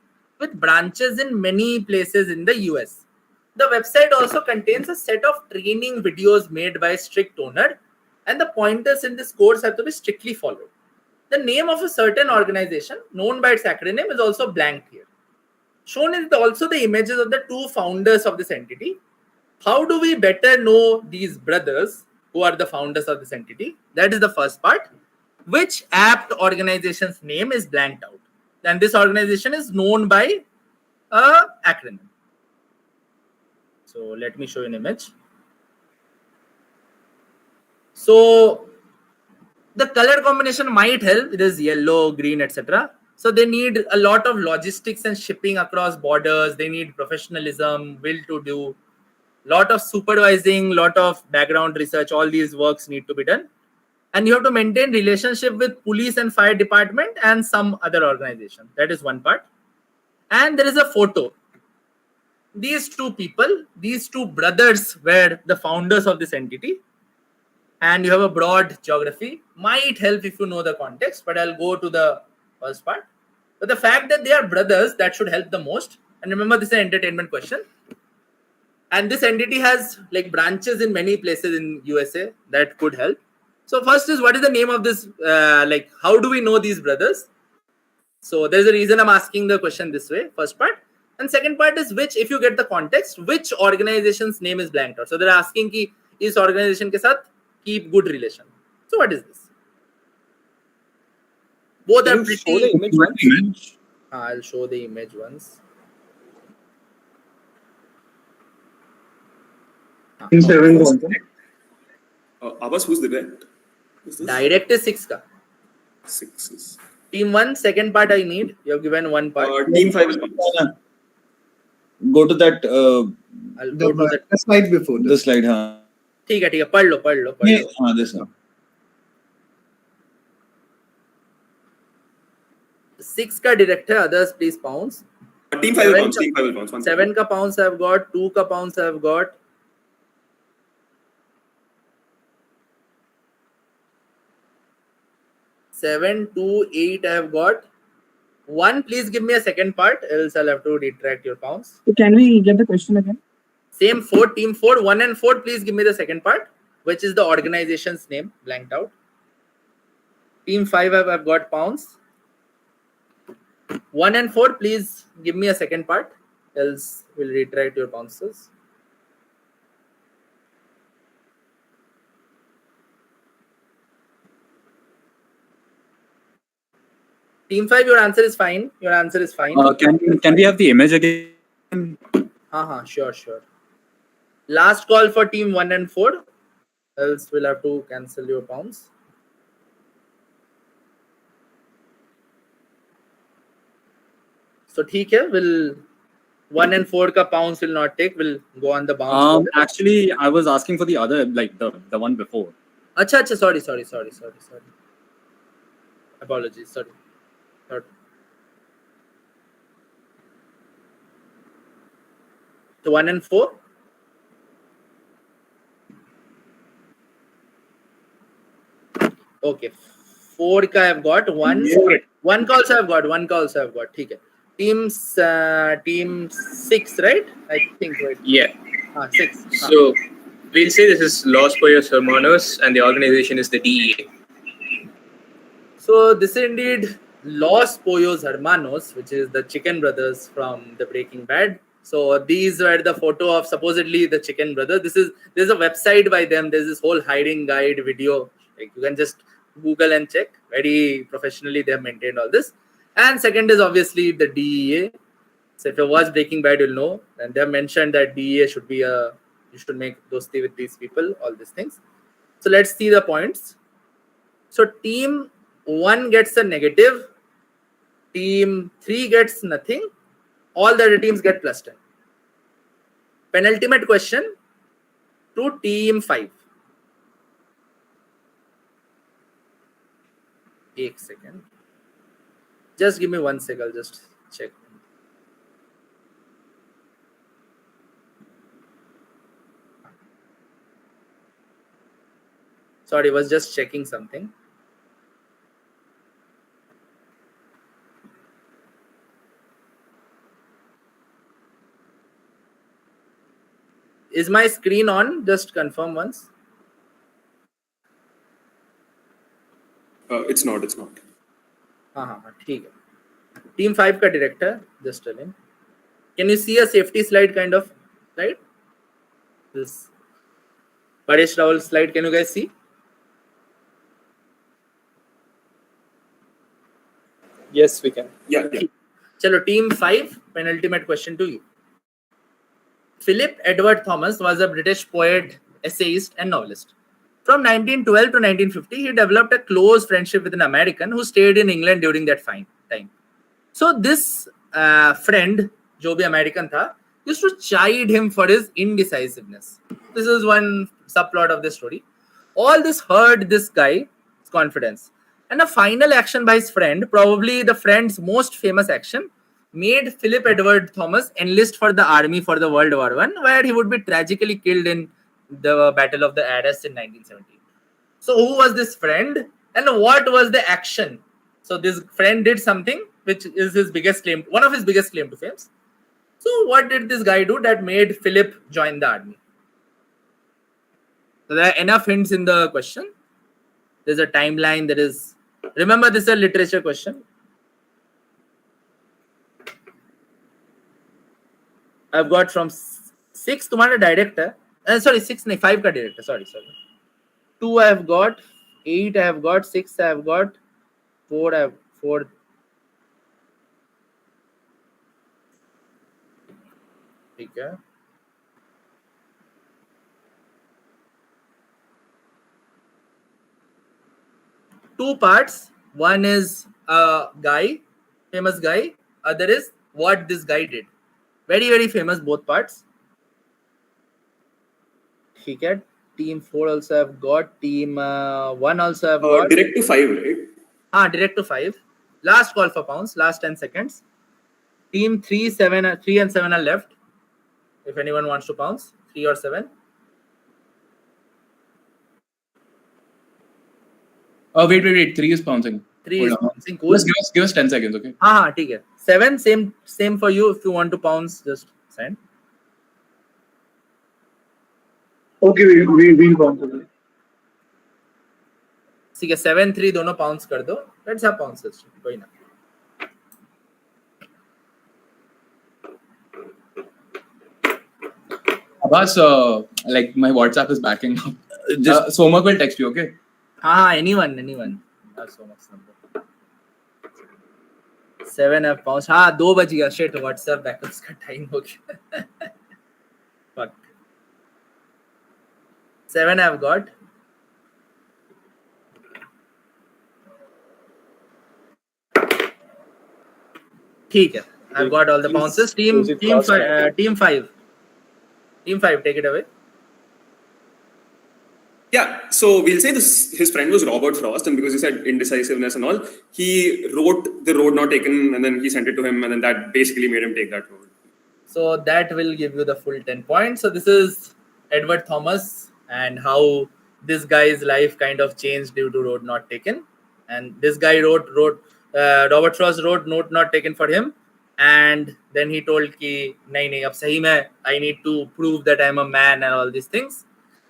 with branches in many places in the US. The website also contains a set of training videos made by a strict owner, and the pointers in this course have to be strictly followed. The name of a certain organization, known by its acronym, is also blank here. Shown is also the images of the 2 founders of this entity. How do we better know these brothers who are the founders of this entity? That is the first part. Which apt organization's name is blanked out? And this organization is known by an acronym. So let me show you an image. So the color combination might help. It is yellow, green, etc. So they need a lot of logistics and shipping across borders. They need professionalism, will to do, lot of supervising, lot of background research. All these works need to be done. And you have to maintain relationship with police and fire department and some other organization. That is one part. And there is a photo. These 2 people, these 2 brothers were the founders of this entity. And you have a broad geography. Might help if you know the context, but I'll go to the first part. But the fact that they are brothers, that should help the most. And remember, this is an entertainment question. And this entity has like branches in many places in USA that could help. So first is, what is the name of this? Like, how do we know these brothers? So there's a reason I'm asking the question this way. First part. And second part is which, if you get the context, which organization's name is blanked out. So they're asking ki is organization ke sath keep good relation. So what is this? Both Can are you pretty. show the image once? I'll show the image once. In 7.1. Abbas, who's the direct? Direct is 6 ka. 6 is. Team 1, second part I need. You have given one part. Team 5 is bounce. Go to that. I'll go to The slide before the slide. हाँ. ठीक है पढ़ लो हाँ, this one. 6 का director, others please pounce. Team 5 will bounce. Team 5 will bounce. 7 का pounce I've got. 2 का pounce I've got. 7, 2, 8 I have got. 1, please give me a second part, else I'll have to retract your pounds. Can we get the question again? Same 4, team 4, 1 and 4, please give me the second part, which is the organization's name, blanked out. Team 5 I've got pounds. 1 and 4, please give me a second part, else we'll retract your pounces. Team 5, your answer is fine. Your answer is fine. Can we have the image again? Sure. Last call for team 1 and 4. Else we'll have to cancel your pounds. So ठीक है, will 1 and 4 ka pounds will not take. We'll go on the bounce. Actually, I was asking for the other, like the one before. Acha, sorry. Apologies, sorry. So 1 and 4. Okay, 4 ka I've got. 1 calls I've got. ठीक है. Team 6, right? I think, right? Yeah. 6. So we'll say this is Los Pollos Hermanos and the organization is the DEA. So this is indeed Los Pollos Hermanos, which is the chicken brothers from the Breaking Bad. So these were the photo of supposedly the chicken brothers. There's a website by them. There's this whole hiding guide video. Like you can just Google and check. Very professionally they have maintained all this. And second is obviously the DEA. So if you watch Breaking Bad, you'll know. And they have mentioned that DEA should be you should make dosti with these people, all these things. So let's see the points. So team 1 gets a negative. Team 3 gets nothing. All the other teams get +10. Penultimate question to team 5. 1 second. Just give me 1 sec. I'll just check. Sorry, I was just checking something. Is my screen on? Just confirm once. It's not. ठीक है. Team 5 का director, just tell him. Can you see a safety slide kind of slide? This Paresh Rawal slide. Can you guys see? Yes, we can. Yeah. Chalo, team 5, penultimate question to you. Philip Edward Thomas was a British poet, essayist, and novelist. From 1912 to 1950, he developed a close friendship with an American who stayed in England during that time. So this friend, jo bhi American tha, used to chide him for his indecisiveness. This is one subplot of this story. All this hurt this guy's confidence. And a final action by his friend, probably the friend's most famous action, made Philip Edward Thomas enlist for the army for the World War I, where he would be tragically killed in the Battle of the Arras in 1917. So who was this friend and what was the action? So this friend did something which is his biggest claim, one of his biggest claim to fame. So what did this guy do that made Philip join the army? So there are enough hints in the question. There's a timeline. There is. Remember, this is a literature question. I've got from 6 तुम्हारा director. Sorry, 6 नहीं 5 का director. Sorry. 2 I have got, 8 I have got, 6 I have got, 4 I have 4. ठीक है. Two parts. One is a guy, famous guy. Other is what this guy did. Very, very famous, both parts. ठीक है. Team 4 also have got. Team 1 also have got. Direct to 5, right? Direct to 5. Last call for pounds. Last 10 seconds. Team 3, 3 and 7 are left. If anyone wants to pounce, 3 or 7. Oh, wait. 3 is pouncing. 3 Hold is on. pouncing. Cool. Just give us 10 seconds, okay? ठीक है. 7, same for you. If you want to pounce, just send. Okay, we'll go on to that. ठीक है. 7, 3 दोनों pounce कर दो. Let's have pounces. कोई ना. Aabhaas, like my WhatsApp is backing up. Somak will text you, okay? Anyone. That's so much number. 7 have pounced. 2 बज गया. Shit, WhatsApp backups का time हो गया. Fuck. 7 have got. ठीक है. I've got all the bounces. Team 5. Team 5, take it away. Yeah, so we'll say this. His friend was Robert Frost, and because he said indecisiveness and all, he wrote the road not taken, and then he sent it to him, and then that basically made him take that road. So that will give you the full 10 points. So this is Edward Thomas and how this guy's life kind of changed due to road not taken. And this guy wrote Robert Frost wrote note not taken for him, and then he told ki nahi ab sahi mein I need to prove that I'm a man and all these things.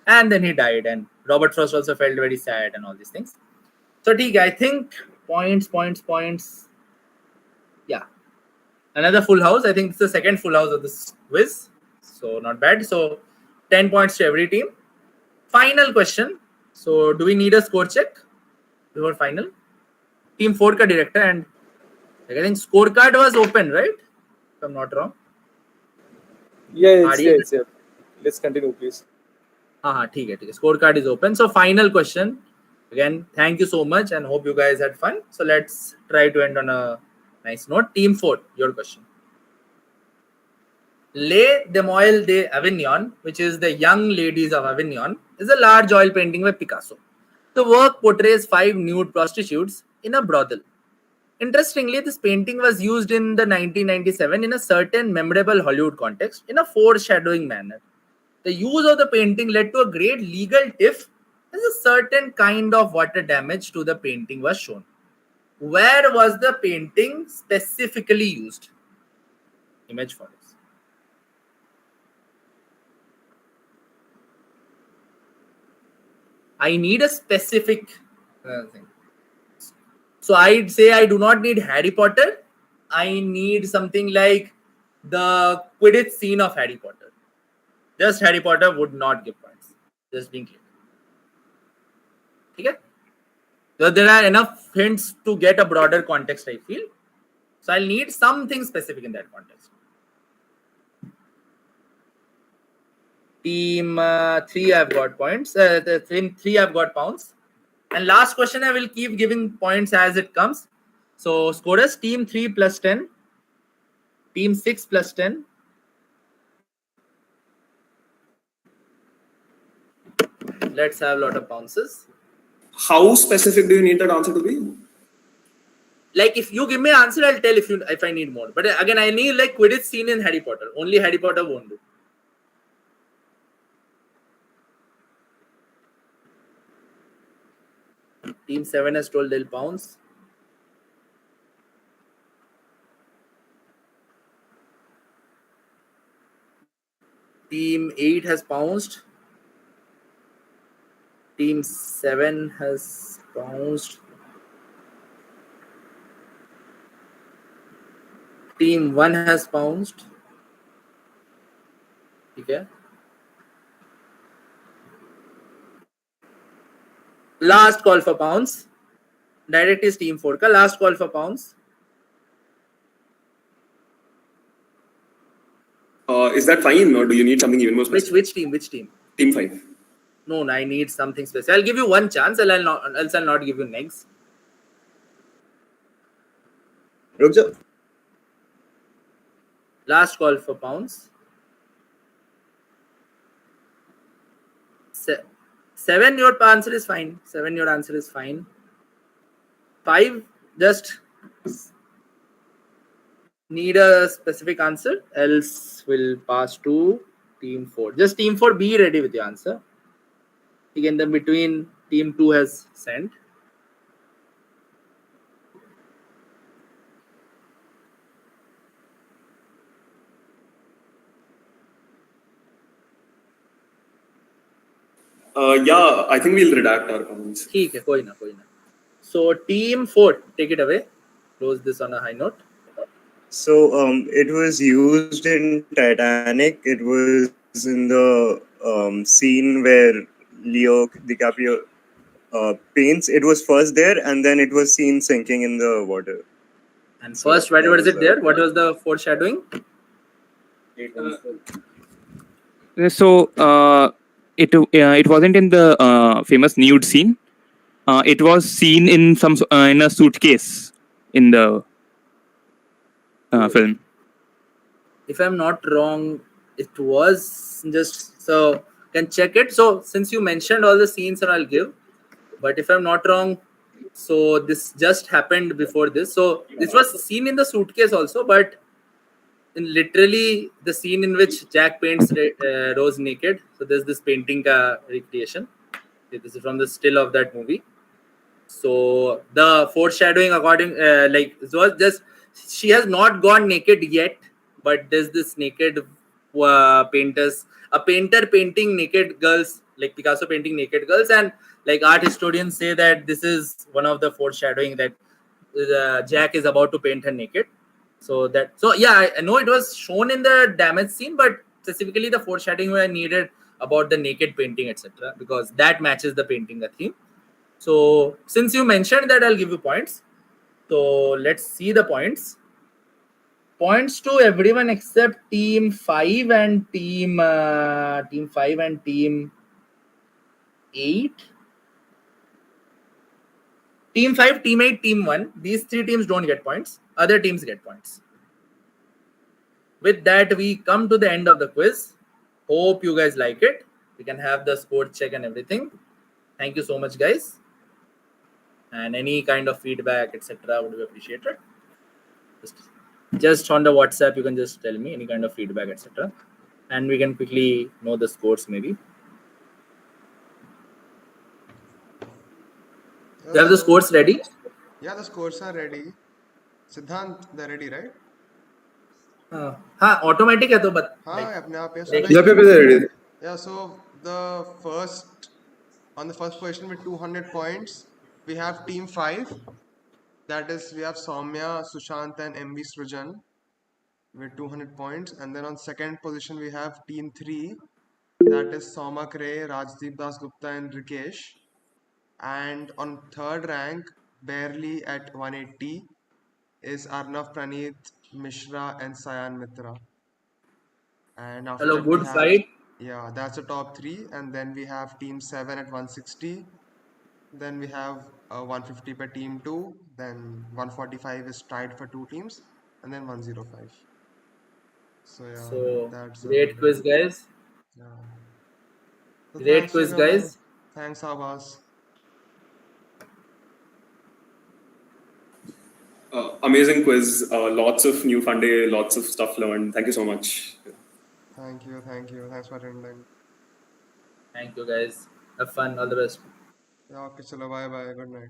And then he died, and Robert Frost also felt very sad and all these things. So I think points. Yeah. Another full house. I think it's the second full house of this quiz. So not bad. So 10 points to every team. Final question. So do we need a score check before final? Team 4 ka director, and I think scorecard was open, right? If I'm not wrong. Yeah. Let's continue, please. ठीक है. Scorecard is open. So final question. Again, thank you so much and hope you guys had fun. So let's try to end on a nice note. Team 4, your question. Les Demoiselles d'Avignon, which is the Young Ladies of Avignon, is a large oil painting by Picasso. The work portrays 5 nude prostitutes in a brothel. Interestingly, this painting was used in the 1997 in a certain memorable Hollywood context in a foreshadowing manner. The use of the painting led to a great legal tiff as a certain kind of water damage to the painting was shown. Where was the painting specifically used? Image follows. I need a specific thing. So I'd say I do not need Harry Potter. I need something like the Quidditch scene of Harry Potter. Just Harry Potter would not give points. Just being clear. Okay? So there are enough hints to get a broader context, I feel. So I'll need something specific in that context. Team 3 I've got points. Team 3 I've got pounds. And last question I will keep giving points as it comes. So scorers, team 3 plus 10. Team 6 plus 10. Let's have a lot of bounces. How specific do you need that answer to be? Like if you give me an answer, I'll tell if I need more. But again, I need like Quidditch scene in Harry Potter. Only Harry Potter won't do. Team 7 has told they'll pounce. Team 8 has bounced. Team 7 has bounced. Team 1 has bounced. Okay. Last call for pounds. Direct is team 4 ka last call for pounds. Is that fine, or do you need something even more specific? Which team? Which team? Team 5. No, I need something special. I'll give you one chance, else I'll not give you next. Last call for pounds. 7, your answer is fine. 7, your answer is fine. 5, just need a specific answer, else we'll pass to team 4. Just team 4, be ready with your answer. Again, the between team 2 has sent. Yeah, I think we'll redact our comments. ठीक है, कोई ना. So team 4, take it away. Close this on a high note. So it was used in Titanic. It was in the scene where Leo DiCaprio paints. It was first there, and then it was seen sinking in the water. And first, why was it there? What was the foreshadowing? So it wasn't in the famous nude scene. It was seen in some in a suitcase in the film. If I'm not wrong, it was just so can check it. So since you mentioned all the scenes, and I'll give. But if I'm not wrong, so this just happened before this. So this was seen in the suitcase also, but in literally the scene in which Jack paints Rose naked. So there's this painting recreation. Okay, this is from the still of that movie. So the foreshadowing, according like it was just she has not gone naked yet, but there's this naked painters, a painter painting naked girls, like Picasso painting naked girls, and like art historians say that this is one of the foreshadowing that Jack is about to paint her naked. So yeah, I know it was shown in the damage scene, but specifically the foreshadowing were needed about the naked painting, etc., because that matches the painting, the theme. So since you mentioned that, I'll give you points. So let's see the points. Points to everyone except team 5 and team 5 and team 8. Team 5, team 8, team 1. These 3 teams don't get points. Other teams get points. With that, we come to the end of the quiz. Hope you guys like it. We can have the score check and everything. Thank you so much, guys. And any kind of feedback, etc., would be appreciated. Just on the WhatsApp, you can just tell me any kind of feedback, etc., and we can quickly know the scores. Maybe you have the scores ready. Yeah, the scores are ready. Siddhant, they're ready, right? हाँ automatic है तो but हाँ अपने आप like, yeah, so the first on the first position with 200 points we have team 5, that is we have Soumya, Sushant and MV Srujan with 200 points, and then on second position we have team 3, that is Saumak Ray, Rajdeep Dasgupta and Rikesh, and on third rank barely at 180 is Arnav Praneeth, Mishra and Sayan Mitra. And after that good we have, fight. Yeah, that's the top 3, and then we have team 7 at 160. Then we have 150 per team 2. Then 145 is tied for 2 teams, and then 105. So yeah, So that's great quiz, guys. Yeah. So Great thanks, quiz, everyone. guys. Thanks, Aabhaas. Amazing quiz. Lots of new fun day, lots of stuff learned. Thank you so much. Thank you. Thanks for attending. Thank you, guys. Have fun. All the best. Yeah, okay, chalo, bye bye. Good night.